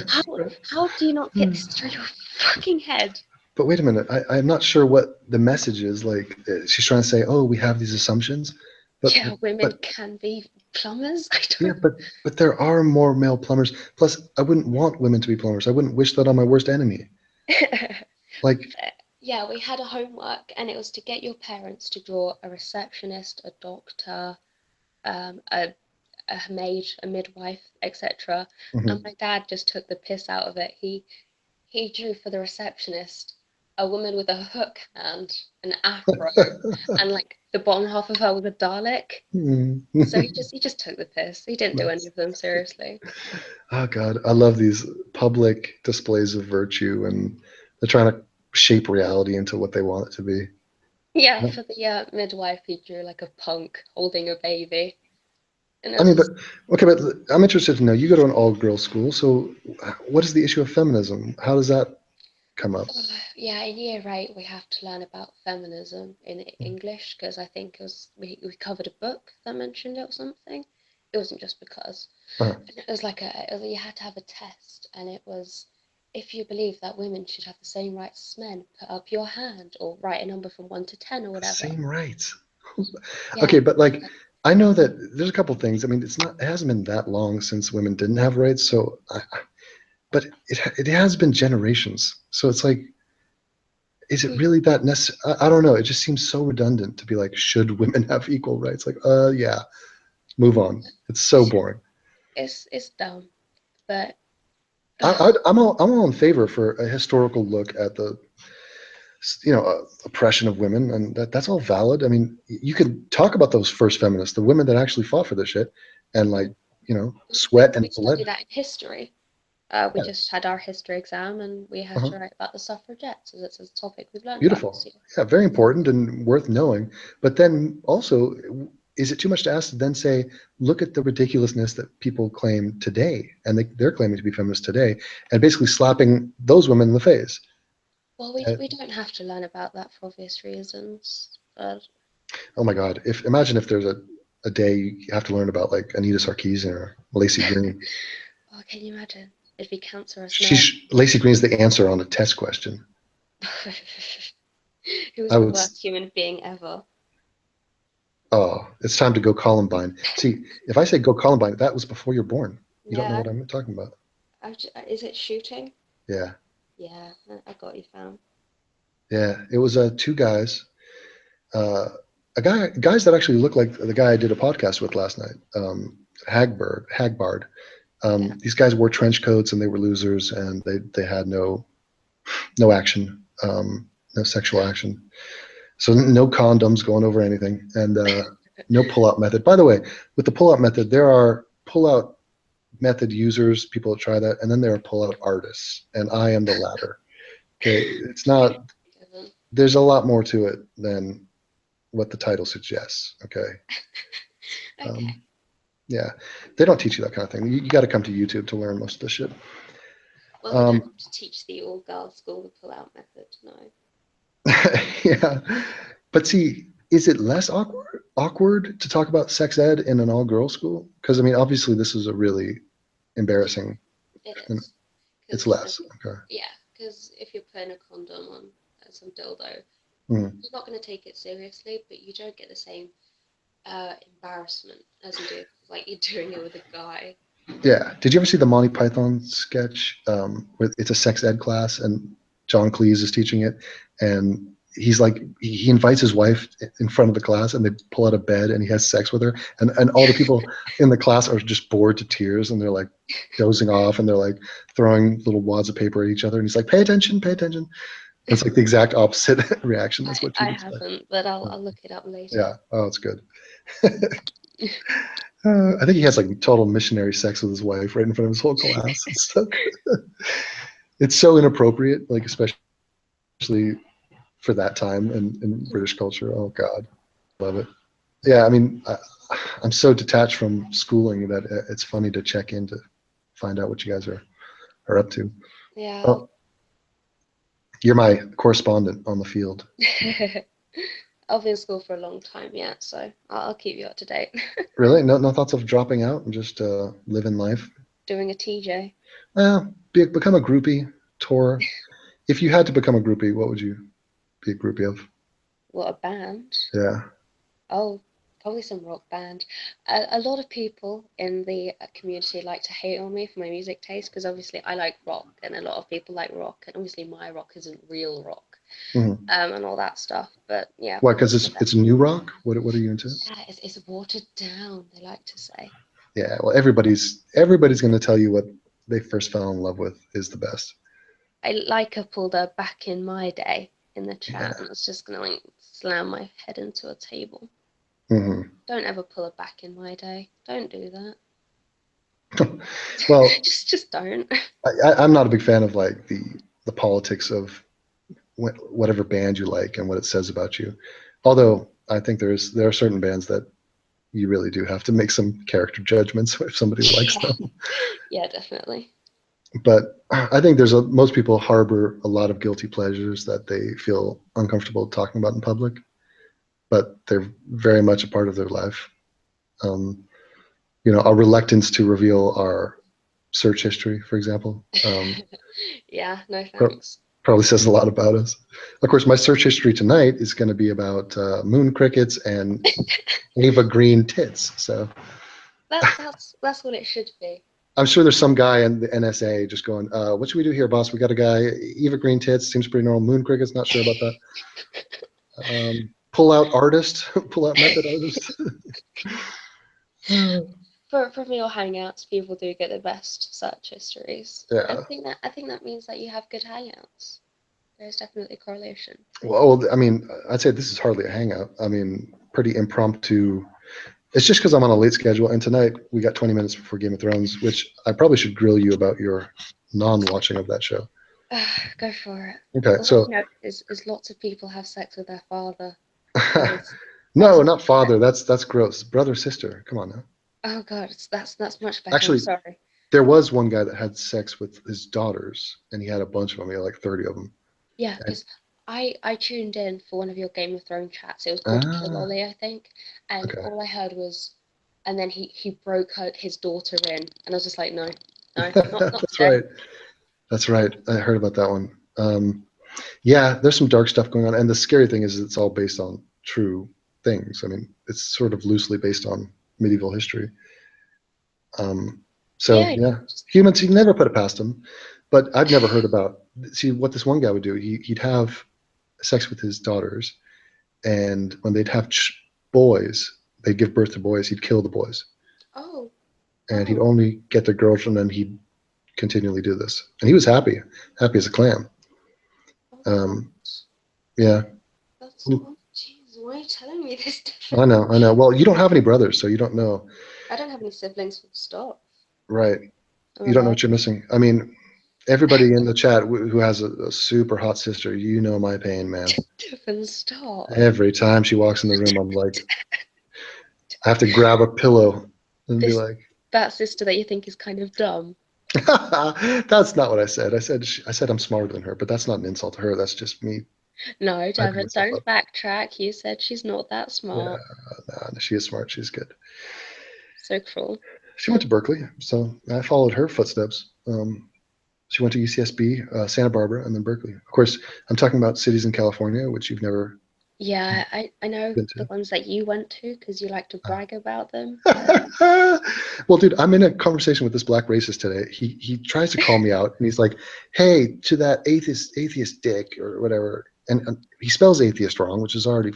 How how do you not get this through your fucking head? But wait a minute. I'm not sure what the message is. Like, she's trying to say, oh, we have these assumptions, but Yeah, women but can be plumbers. I yeah, don't. but there are more male plumbers. Plus, I wouldn't want women to be plumbers. I wouldn't wish that on my worst enemy. Like, Yeah, we had a homework, and it was to get your parents to draw a receptionist, a doctor, um, a, a maid, a midwife, etc. And mhm. my dad just took the piss out of it. He drew for the receptionist a woman with a hook hand, an afro, and like the bottom half of her was a Dalek. Mhm. So he just took the piss. He didn't do any Nice. of them seriously. Oh God, I love these public displays of virtue, and they're trying to shape reality into what they want it to be. Yeah, for the midwife, he drew like a punk holding a baby, and it I was mean, but just okay, but I'm interested to know. You go to an all-girls school, so what is the issue of feminism? How does that come up? yeah. In year 8, we have to learn about feminism in English because I think it was we covered a book that mentioned it or something. It wasn't just because. Uh, And it was like you had to have a test, and it was if you believe that women should have the same rights as men, put up your hand or write a number from 1 to 10 or whatever. same rights. Yeah, Okay, but like I know that there's a couple things. I mean, it hasn't been that long since women didn't have rights, so but it has been generations. So it's like, is it mm, really that necessary? I don't know. It just seems so redundant to be like, should women have equal rights? Like, yeah, move on. It's so boring. it's dumb, but I'm all in favor for a historical look at the oppression of women, and that's all valid. I mean, you could talk about those first feminists, the women that actually fought for this shit, and like we sweat and we study bled. that in history. We Yeah, just had our history exam, and we had uh-huh. to write about the suffragettes, as it's a topic we've learned about this Beautiful. year. Yeah, very important and worth knowing. But then also, is it too much to ask to then say, look at the ridiculousness that people claim today, and they're claiming to be feminists today, and basically slapping those women in the face? Well, we Uh, we don't have to learn about that for obvious reasons, but oh my God! If imagine if there's a day you have to learn about like Anita Sarkeesian or Lacey Green. oh, can you imagine? It'd be cancerous now. She's Lacey Green's the answer on a test question. Who was I the would. worst human being ever? Oh, it's time to go Columbine. See, if I say go Columbine, that was before you're born. You don't know Yeah, what I'm talking about. is it shooting? Yeah, Yeah, I got you, fam. yeah. It was two guys, uh, guys that actually look like the guy I did a podcast with last night, Hagbard. Yeah. These guys wore trench coats and they were losers, and they had no action, no sexual action. So no condoms going over anything, and no pull-out method. By the way, with the pull-out method, there are pull-out method users, people that try that, and then there are pull-out artists, and I am the latter. Okay, it's not. Given. There's a lot more to it than what the title suggests. Okay, Okay. um, yeah, they don't teach you that kind of thing. You got to come to YouTube to learn most of the shit. Well, we don't Um, have to teach the all-girls school the pull-out method, no. yeah, but see, is it less awkward to talk about sex ed in an all-girls school? Because I mean, obviously, this is a really Yeah, embarrassing, it and is. it's Because less. Okay. yeah, because if you're putting a condom on some dildo, Mm. you're not going to take it seriously, but you don't get the same embarrassment as you do like you're doing it with a guy. Yeah. Did you ever see the Monty Python sketch where it's a sex ed class and John Cleese is teaching it, and he's like he invites his wife in front of the class and they pull out a bed and he has sex with her, and all the people in the class are just bored to tears and they're like dozing off and they're like throwing little wads of paper at each other and he's like, pay attention, pay attention. It's like the exact opposite reaction. That's what I you'd expect. haven't, but I'll look it up later. Yeah. Oh, it's good. I think he has like total missionary sex with his wife right in front of his whole class. It's so good. It's so inappropriate, like especially for that time in British culture. Oh God, love it. Yeah, I mean, I'm so detached from schooling that it's funny to check in to find out what you guys are up to. Yeah. Well, you're my correspondent on the field. I'll be in school for a long time yet, so I'll keep you up to date. Really? No thoughts of dropping out and just living life? Doing a TJ. Become a groupie, tour. If you had to become a groupie, what would you be a groupie of? What a band. Yeah. Oh, probably some rock band. A lot of people in the community like to hate on me for my music taste because obviously I like rock and a lot of people like rock, and obviously my rock isn't real rock, Hmm. and all that stuff. But yeah, Why? probably Because some of that. it's new rock. What are you into? Yeah, it's watered down, they like to say. Yeah. Well, everybody's going to tell you what they first fell in love with is the best. I like I pulled a back in my day in the chat, Yeah. and I was just gonna like slam my head into a table. Hmm. Don't ever pull a back in my day. Don't do that. Well, Just don't. I'm not a big fan of like the politics of whatever band you like and what it says about you. Although I think there are certain bands that you really do have to make some character judgments if somebody likes Yeah, them. yeah, definitely. But I think most people harbor a lot of guilty pleasures that they feel uncomfortable talking about in public, but they're very much a part of their life. Um, our reluctance to reveal our search history, for example, Yeah, no pro- thanks. probably says a lot about us. Of course, my search history tonight is going to be about moon crickets and Ava Green tits. So That's what it should be. I'm sure there's some guy in the NSA just going, "What should we do here, boss? We got a guy, Eva Green tits, seems pretty normal. Moon crickets, not sure about that. Pull out artist, pull out method artist." From your hangouts, people do get the best search histories, and Yeah. I think that means that you have good hangouts. There's definitely a correlation. Well, I mean, I'd say this is hardly a hangout. I mean, pretty impromptu. It's just because I'm on a late schedule, and tonight we got 20 minutes before Game of Thrones, which I probably should grill you about your non-watching of that show. Go for it. Okay, All I so know is lots of people have sex with their father. That is no, that's not father. That's gross. Brother, sister. Come on now. oh god, that's much better. I'm Actually, sorry. there was one guy that had sex with his daughters, and he had a bunch of them. He had like 30 of them. Yeah, And, because I tuned in for one of your Game of Thrones chats. It was called Kill ah, Ollie, I think, and okay. all I heard was, and then he broke his daughter in, and I was just like, no, no, not That's today. right. That's right. I heard about that one. Yeah, there's some dark stuff going on, and the scary thing is it's all based on true things. I mean, it's sort of loosely based on medieval history. So Yeah, yeah, just humans you can never put it past them. But I've never heard about see what this one guy would do. He'd have sex with his daughters, and when they'd have boys, they'd give birth to boys. He'd kill the boys, oh and he'd oh only get their girls, and then he'd continually do this. And he was happy as a clam. oh god, Um, yeah, that's oh jeez. Why are you telling me this I different? know, I know. Well, you don't have any brothers, so you don't know. I don't have any siblings. Full stop. Right. I'm You don't know a what you're missing. I mean, everybody in the chat who has a super hot sister, you know my pain, man. Devon, stop. Every time she walks in the room, I'm like, I have to grab a pillow and be This like, that sister that you think is kind of dumb. that's not what I said. I said I'm smarter than her, but that's not an insult to her. That's just me No, hyping Devon, myself up. don't backtrack. You said she's not that Yeah, smart. nah, she is smart. She's good. So cruel. She went to Berkeley, so I followed her footsteps. She went to UCSB, Santa Barbara, and then Berkeley. Of course, I'm talking about cities in California, which you've never Yeah, I know been the to. ones that you went to because you like to brag about them. Well, dude, I'm in a conversation with this black racist today. He tries to call me out, and he's like, "Hey, to that atheist dick or whatever," and he spells atheist wrong, which is already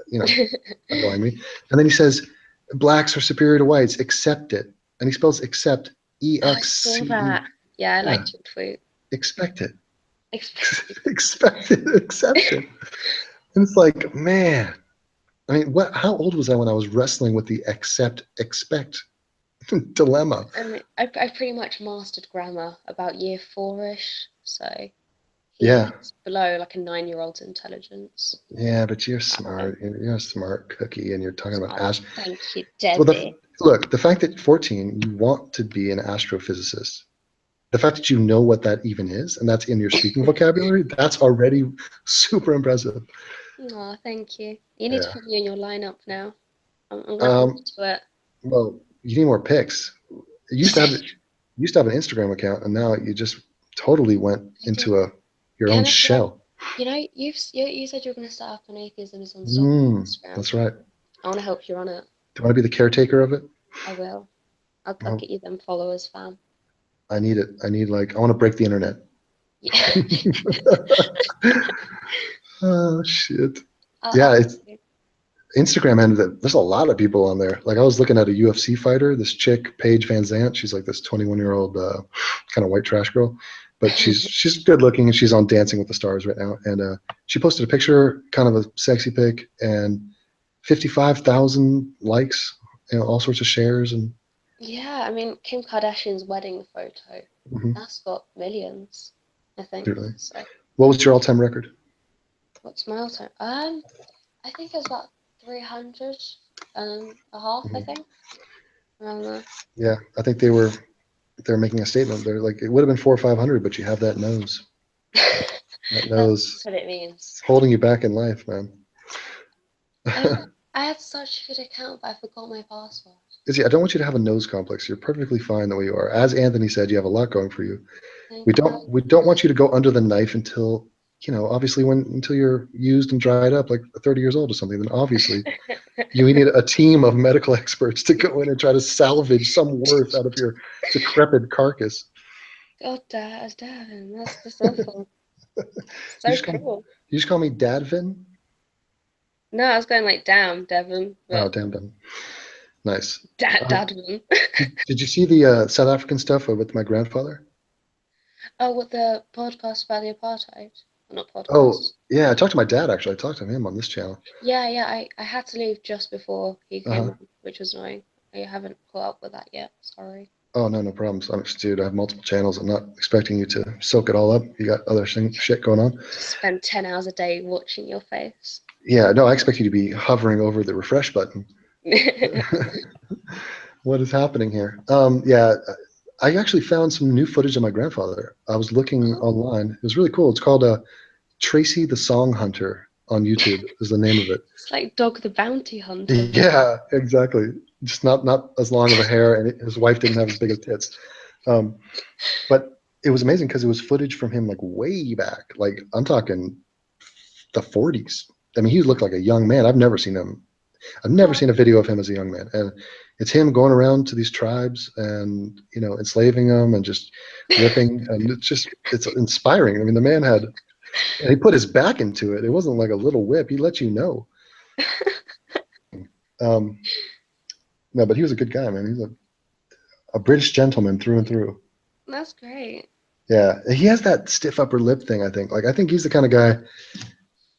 you know annoying me. And then he says, "Blacks are superior to whites. Accept it," and he spells accept I saw EXCE. that. Yeah, I Yeah, liked your tweet. expect it, Expected. expect it, accept it. And it's like, man. I mean, what? How old was I when I was wrestling with the accept expect dilemma? I mean, I pretty much mastered grammar about year four-ish, so Yeah, he's below like a 9-year-old's intelligence. yeah, but you're Wow. smart. You're a smart cookie, and you're talking about Oh, Ash. thank you, Well, Debbie. look, the fact that 14, you want to be an astrophysicist. The fact that you know what that even is, and that's in your speaking vocabulary, that's already super impressive. Oh, thank you. You need to Yeah. put me in your lineup now. I'm gonna hold Um, you to well, you need more pics. You used to have it. you used to have an Instagram account, and now you just totally went I do. into a your Yeah, own no, yeah. shell. You said you were going to start up an atheism is unstoppable Instagram. That's right. I want to help you run it. Do you want to be the caretaker of it? I will. I'll Well, get you them followers, fam. I need it. I need like I want to break the internet. Yeah. Oh shit. I'll Yeah, help it's you. Instagram and there's a lot of people on there. Like I was looking at a UFC fighter, this chick, Paige Van Zant. She's like this 21-year-old kind of white trash girl, but she's good looking and she's on Dancing with the Stars right now. And she posted a picture, kind of a sexy pic, and 55,000 likes, all sorts of shares and Yeah, I mean, Kim Kardashian's wedding photo, mhm, that's got millions, I think. really. So, What was your all-time record? what's my all-time? I think it was about 300 and a half, I Mhm. think, around there. Yeah, I think they're making a statement. They're like it would have been 400 or 500, but you have that nose. That That's nose what it means. holding you back in life, man. I I had such a good account, but I forgot my password. Izzy, I don't want you to have a nose complex. You're perfectly fine the way you are. As Anthony said, you have a lot going for you. Thank We you. don't want you to go under the knife until obviously when until you're used and dried up like 30 years old or something. Then obviously you need a team of medical experts to go in and try to salvage some worth out of your decrepit carcass. God, Devon, that's awful. You So just call me cruel. you just call me Dadvin. No, I was going like, damn, Devon, Oh, but damn, damn. Nice. Uh, Dadman. did you see the South African stuff with my grandfather? Oh, what the podcast about the apartheid? Not Oh, podcast. yeah. I talked to my dad actually. I talked to him on this channel. Yeah, yeah. I had to leave just before he came Uh-huh. on, which was annoying. I haven't caught up with that yet. Sorry. Oh, no, no problems. Dude, I have multiple channels. I'm not expecting you to soak it all up. You got other shit going on. Just spend 10 hours a day watching your face. Yeah, no, I expect you to be hovering over the refresh button. What is happening here? Yeah, I actually found some new footage of my grandfather. I was looking Oh, online. It was really cool. It's called Tracy the Song Hunter on YouTube is the name of it. it's like Dog the Bounty Hunter. Yeah, exactly. Just not as long of a hair, and his wife didn't have as big of tits. Um, but it was amazing because it was footage from him like way back. Like I'm talking the 40s. I mean, he looked like a young man. I've never seen him. I've never Oh, seen a video of him as a young man, and it's him going around to these tribes and enslaving them and just ripping. And it's inspiring. I mean, the man had and he put his back into it. It wasn't like a little whip. He let you know. Um, no, but he was a good guy, man. He's a British gentleman through and through. that's great. Yeah, he has that stiff upper lip thing. I think. Like, I think he's the kind of guy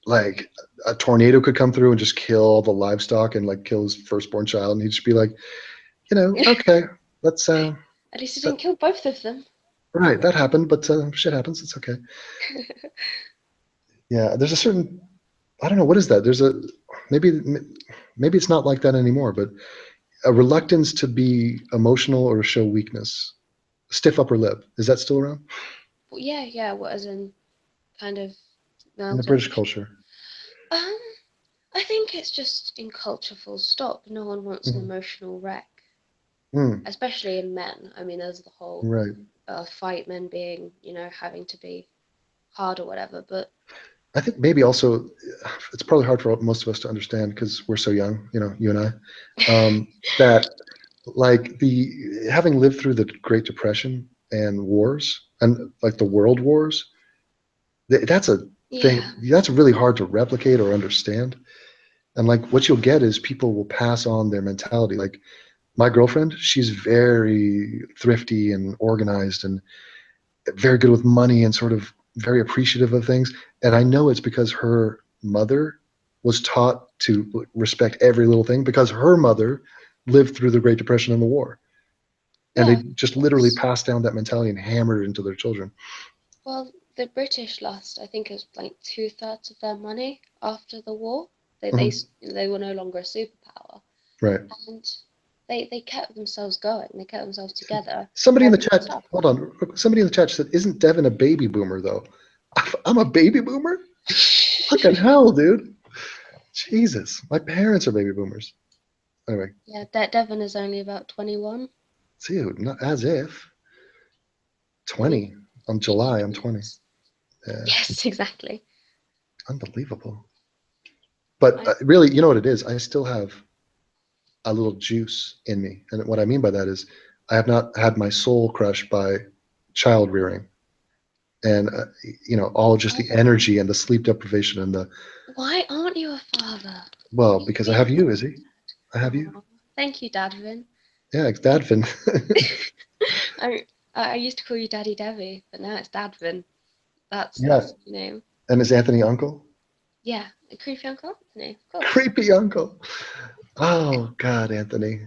like a tornado could come through and just kill all the livestock and like kill his firstborn child, and he'd just be like, okay, let's At least he that, didn't kill both of them. right, that happened, but shit happens. It's okay. Yeah, there's a certain I don't know what is that. There's a maybe maybe it's not like that anymore, but a reluctance to be emotional or show weakness. Stiff upper lip. Is that still around But yeah, yeah. What as in kind of in the mountain? British culture? Um, I think it's just in culture full stop. No one wants an Mhm. emotional wreck, Mm, especially in men. I mean, there's the whole right. fight men being, having to be hard or whatever. But I think maybe also it's probably hard for most of us to understand because we're so young, you and I, that like the having lived through the Great Depression and wars and like the world wars, that's a thing yeah, that's really hard to replicate or understand. And like what you'll get is people will pass on their mentality. Like my girlfriend, she's very thrifty and organized and very good with money and sort of very appreciative of things. And I know it's because her mother was taught to respect every little thing because her mother lived through the Great Depression and the war. And Yeah, they of just literally course. passed down that mentality and hammered it into their children. Well, the British lost, I think it was like 2/3 of their money after the war. They they Mhm. they were no longer a superpower, Right. and they kept themselves going. They kept themselves together. Somebody in And the it was chat, tough. hold on. Somebody in the chat said, "Isn't Devon a baby boomer though?" I'm a baby boomer. Fucking hell, dude. Jesus, my parents are baby boomers. Anyway, Yeah, Devon is only about 21. dude, not as if I mean, 20 on July. I'm 20. yes, Yeah, yes, exactly. unbelievable. But I really, you know what it is? I still have a little juice in me, and what I mean by that is, I have not had my soul crushed by child rearing, and all just the oh, energy and the sleep deprivation and the why aren't you a father? well, You because I really have need you, Izzy. I have you. Oh, thank you, Dadvin. Yeah, it's Dadvin. I I used to call you Daddy Devi, but now it's Dadvin. Yeah, That's your name. and is Anthony uncle? Yeah, a creepy uncle Anthony, of course. Creepy uncle. Oh God, Anthony.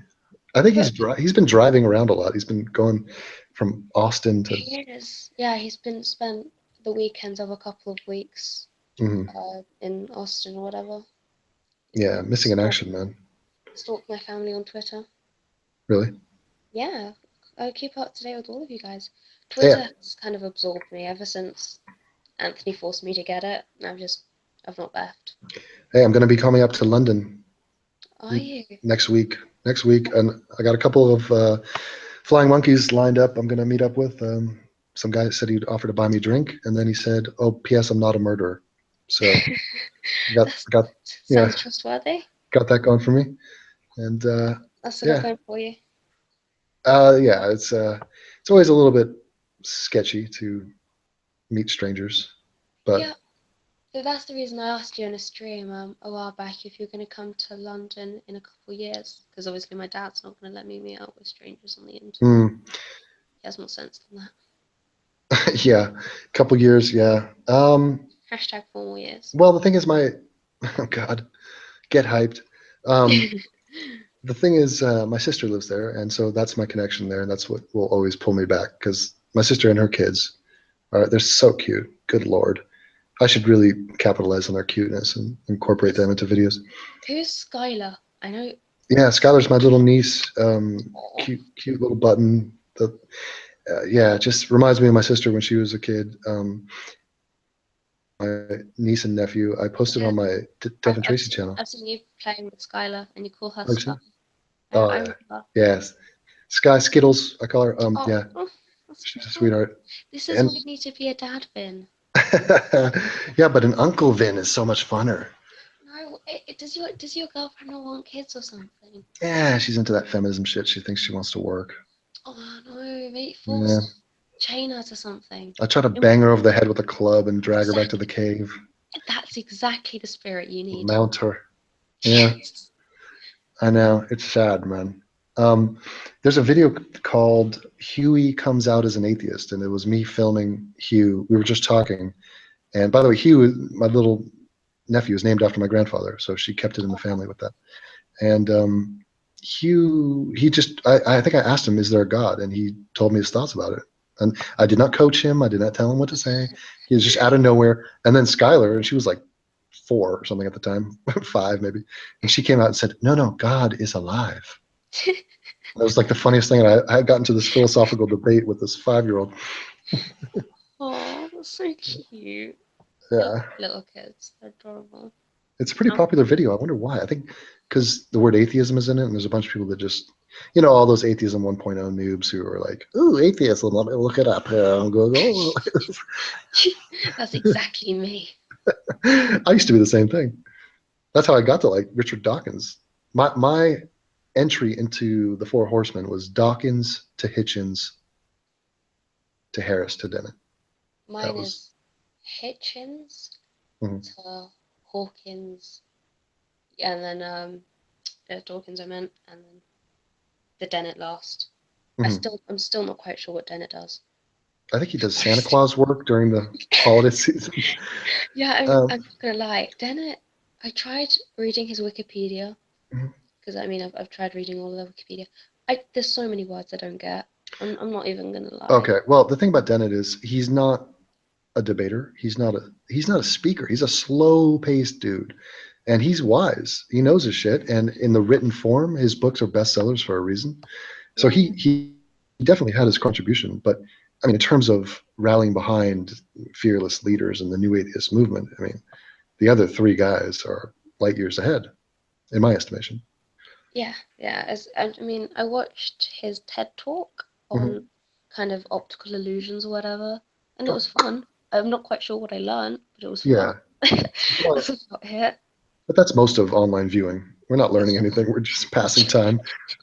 I think But he's been driving around a lot. He's been going from Austin to. he is, yeah, he's been spent the weekends of a couple of weeks Mhm. in Austin or whatever. Yeah, missing in Stalk action, man. stalk my family on Twitter. Really? Yeah, I keep up to date with all of you guys. Yeah. Twitter has kind of absorbed me ever since Anthony forced me to get it. I've not left. Hey, I'm going to be coming up to London Are you? next week. Next week, and I got a couple of flying monkeys lined up. I'm going to meet up with. Some guy said he'd offer to buy me a drink, and then he said, "Oh, P.S. I'm not a murderer." So That got yeah, sounds trustworthy. got that going for me. And That's still got yeah, going for you. yeah, it's always a little bit sketchy to meet strangers, but Yeah, so that's the reason I asked you in a stream a while back if you're going to come to London in a couple of years, because obviously my dad's not going to let me meet up with strangers on the internet. mm, He has more sense than that. yeah, couple years, yeah. Hashtag 4 more years. Well, the thing is, my oh God, get hyped. Um, the thing is, my sister lives there, and so that's my connection there, and that's what will always pull me back because my sister and her kids they're so cute. Good Lord, I should really capitalize on their cuteness and incorporate them Who's, into videos. who's Skylar? I know. Yeah, Skylar's my little niece. Oh, Cute little button. Yeah, just reminds me of my sister when she was a kid. My niece and nephew. I posted yeah. on my I've, Devon I've, Tracy seen, channel. I've seen you playing with Skylar and you call her Like, Sky. I oh yeah, remember. yes. Sky Skittles. I call her. Oh, Yeah, oh, that's she's a so cute. sweetheart. This is And why you need to be a dad, Vin. yeah, but an Uncle Vin is so much funner. No, does your girlfriend not want kids or something? Yeah, she's into that feminism shit. She thinks she wants to work. Oh no, mate, Yeah. chain her to something. I try to Um, bang her over the head with a club and drag her back to the Exactly. cave. That's exactly the spirit you need. Mount her. Yeah, Yes. I know. It's sad, man. Um, there's a video called Huey Comes Out as an Atheist, and it was me filming Hugh. We were just talking. And by the way, Hugh, my little nephew, is named after my grandfather, so she kept it in the family with that. And Hugh, I think I asked him, "Is there a God?" And he told me his thoughts about it. And I did not coach him. I did not tell him what to say. He was just out of nowhere. And then Skylar, and she was like 4 or something at the time, 5 maybe, and she came out and said, "No, no, God is alive." That was like the funniest thing. And I had gotten to this philosophical debate with this 5-year-old. Oh, that's so cute. I love Yeah, little kids. They're adorable. it's a pretty Um, popular video. I wonder why. I think because the word atheism is in it, and there's a bunch of people that just, all those atheism 1.0 noobs who are like, "Ooh, atheism, let me look it up." And go, that's exactly me. I used to be the same thing. That's how I got to like Richard Dawkins. My entry into the Four Horsemen was Dawkins to Hitchens to Harris to Dennett. That Mine was. is Hitchens Mhm, to Hawkins, and then Dawkins I meant, and then the Dennett last. mhm. I'm still not quite sure what Dennett does. I think he To does be Santa honest. Claus work during the holiday season. Yeah, Um, I'm not gonna lie. Dennett. I tried reading his Wikipedia Mhm. because I mean I've tried reading all of the Wikipedia. There's so many words I don't get. I'm not even gonna lie. Okay, well, the thing about Dennett is he's not a debater. He's not a speaker. He's a slow-paced dude, and he's wise. He knows his shit, and in the written form, his books are bestsellers for a reason. So Yeah, he definitely had his contribution, but I mean, in terms of rallying behind fearless leaders in the new atheist movement, I mean, the other three guys are light years ahead, in my estimation. yeah. I mean, I watched his TED talk Hmm. on kind of optical illusions or whatever, and it Oh, was fun. I'm not quite sure what I learned, but it was fun. yeah. Well, That's about it. but that's most of online viewing. We're not learning anything. We're just passing time,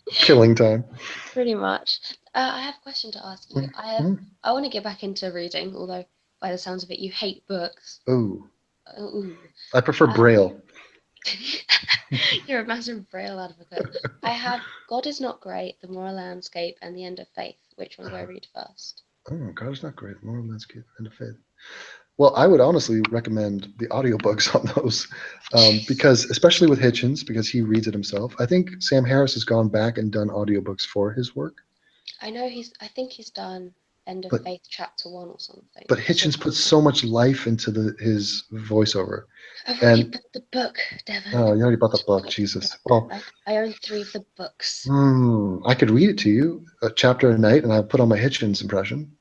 killing time. Pretty much. I have a question to ask you. Mhm. I want to get back into reading, although by the sounds of it, you hate books. Oh, Ooh. I prefer Um, Braille. you're a massive Braille advocate. I have God is Not Great, The Moral Landscape, and The End of Faith. Which one do I read first? Oh, God is not great. Moral landscape and a faith. Well, I would honestly recommend the audiobooks on those because, especially with Hitchens, because he reads it himself. I think Sam Harris has gone back and done audiobooks for his work, I know I think he's done End of but Faith Chapter 1 or something. but I saw Hitchens puts something. so much life into his voiceover. I've already And bought the book, Devon. oh, you already bought the I've book, bought the Jesus. book. Well, I own three of the books. I could read it to you, a chapter a night, and I put on my Hitchens impression.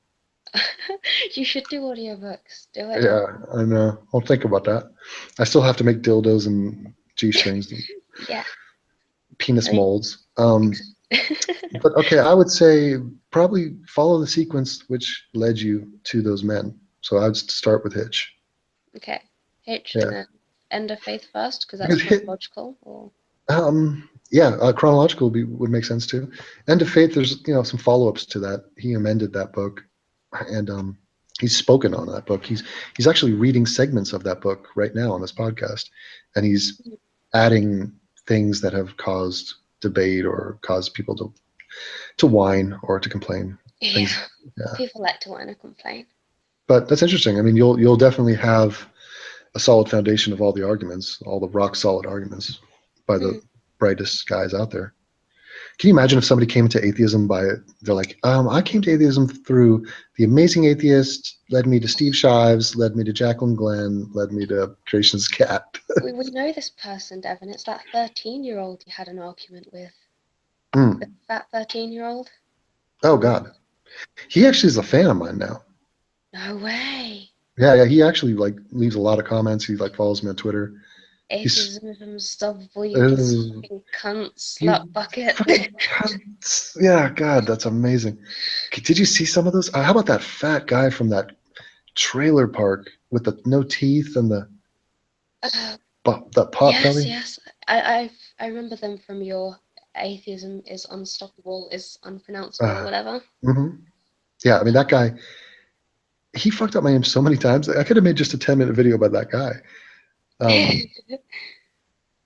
You should do audiobooks. Do it, Yeah, Devon. I know. I'll think about that. I still have to make dildos and G-strings and Yeah, I penis mean, molds. exactly. But okay, I would say probably follow the sequence which led you to those men. So I would start with Hitch. Okay, Hitch and Yeah, then End of Faith first, because that's because Hit, chronological. Or yeah, chronological would make sense too. End of Faith, there's some follow-ups to that. He amended that book, and he's spoken on that book. He's actually reading segments of that book right now on this podcast, and he's adding things that have caused debate or caused people to whine or to complain. yeah, Things, yeah. people like to want to complain. But that's interesting. I mean, you'll definitely have a solid foundation of all the arguments, all the rock solid arguments by the Mm. brightest guys out there. Can you imagine if somebody came to atheism they're like, I came to atheism through the amazing atheist, led me to Steve Shives, led me to Jacqueline Glenn, led me to Creation's Cat. We know this person, Devon. It's that 13-year-old you had an argument with. The Mm. fat 13-year-old? Oh God, he actually is a fan of mine now. No way. Yeah, he actually like leaves a lot of comments. He like follows me on Twitter. He's Atheism is unstoppable, you piece of uh, fucking cunt, you slut bucket. fucking cunts. Yeah, God, that's amazing. Did you see some of those? How about that fat guy from that trailer park with the no teeth and uh, the pot yes, belly? yes. I remember them from your atheism is unstoppable, is unpronounceable, Uh, whatever. hmm. Yeah, I mean that guy. He fucked up my name so many times. I could have made just a 10-minute video about that guy. Um,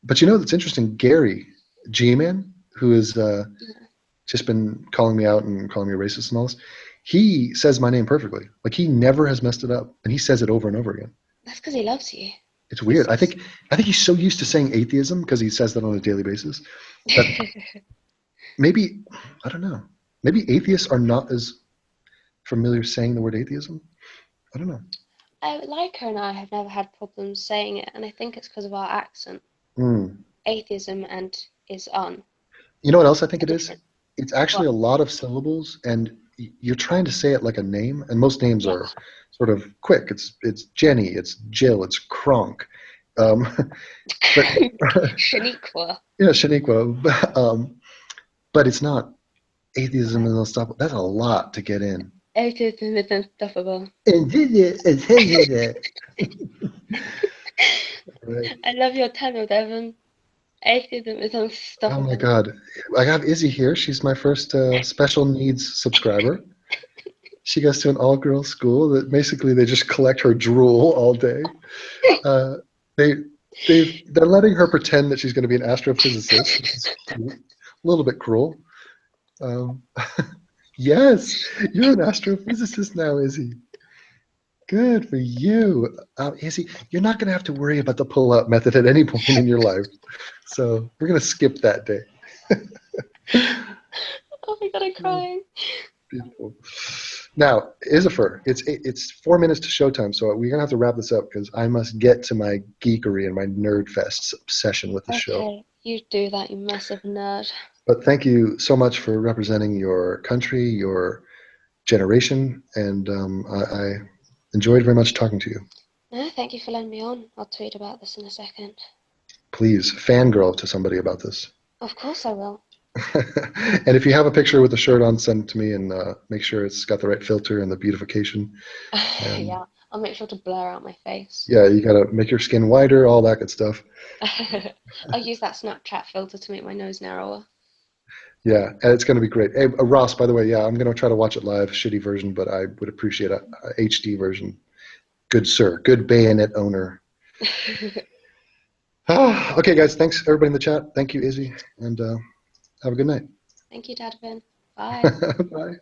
but that's interesting. Gary G-Man, who has just been calling me out and calling me a racist and all this, he says my name perfectly. Like he never has messed it up, and he says it over and over again. That's because he loves you. It's He's, weird. I he's think I think he's so used to saying atheism because he says that on a daily basis that maybe I don't know. Maybe atheists are not as familiar saying the word atheism. I don't know. Leica and I have never had problems saying it, and I think it's because of our accent. Mm. Atheism and is un You know what else I think are it is? different. It's actually What? a lot of syllables, and you're trying to say it like a name, and most names Yeah. are sort of quick. It's Jenny, it's Jill, it's Kronk, um, but Shaniqua. Shaniqua, but it's not atheism and stuff. That's a lot to get in. Atheism is unstoppable. Right. I love your tunnel, Devon. Atheism is Oh my unstoppable. God, I have Izzy here. She's my first special needs subscriber. She goes to an all-girls school that basically they just collect her drool all day. Uh, they they're letting her pretend that she's going to be an astrophysicist, which is cute, a little bit cruel. Um, yes, you're an astrophysicist now, Izzy. Good for you. Izzy, you're not going to have to worry about the pull-out method at any point in your life. So we're going to skip that day. Oh my god, I'm crying. Beautiful. Now, Isifer, it's 4 minutes to showtime, so we're gonna have to wrap this up because I must get to my geekery and my nerd fest obsession with the show. Okay, you do that, you massive nerd. But thank you so much for representing your country, your generation, and I enjoyed very much talking to you. No, thank you for letting me on. I'll tweet about this in a second. Please fangirl to somebody about this. Of course I will. And if you have a picture with the shirt on, send it to me and make sure it's got the right filter and the beautification. And Yeah, I'll make sure to blur out my face. yeah, you gotta make your skin whiter, all that good stuff. I'll use that Snapchat filter to make my nose narrower. Yeah, and it's going to be great. Hey, Ross, by the way, yeah, I'm going to try to watch it live, shitty version, but I would appreciate a HD version. Good sir, good bayonet owner. Okay, guys, thanks everybody in the chat. Thank you, Izzy, and have a good night. Thank you, Devon. Bye. Bye.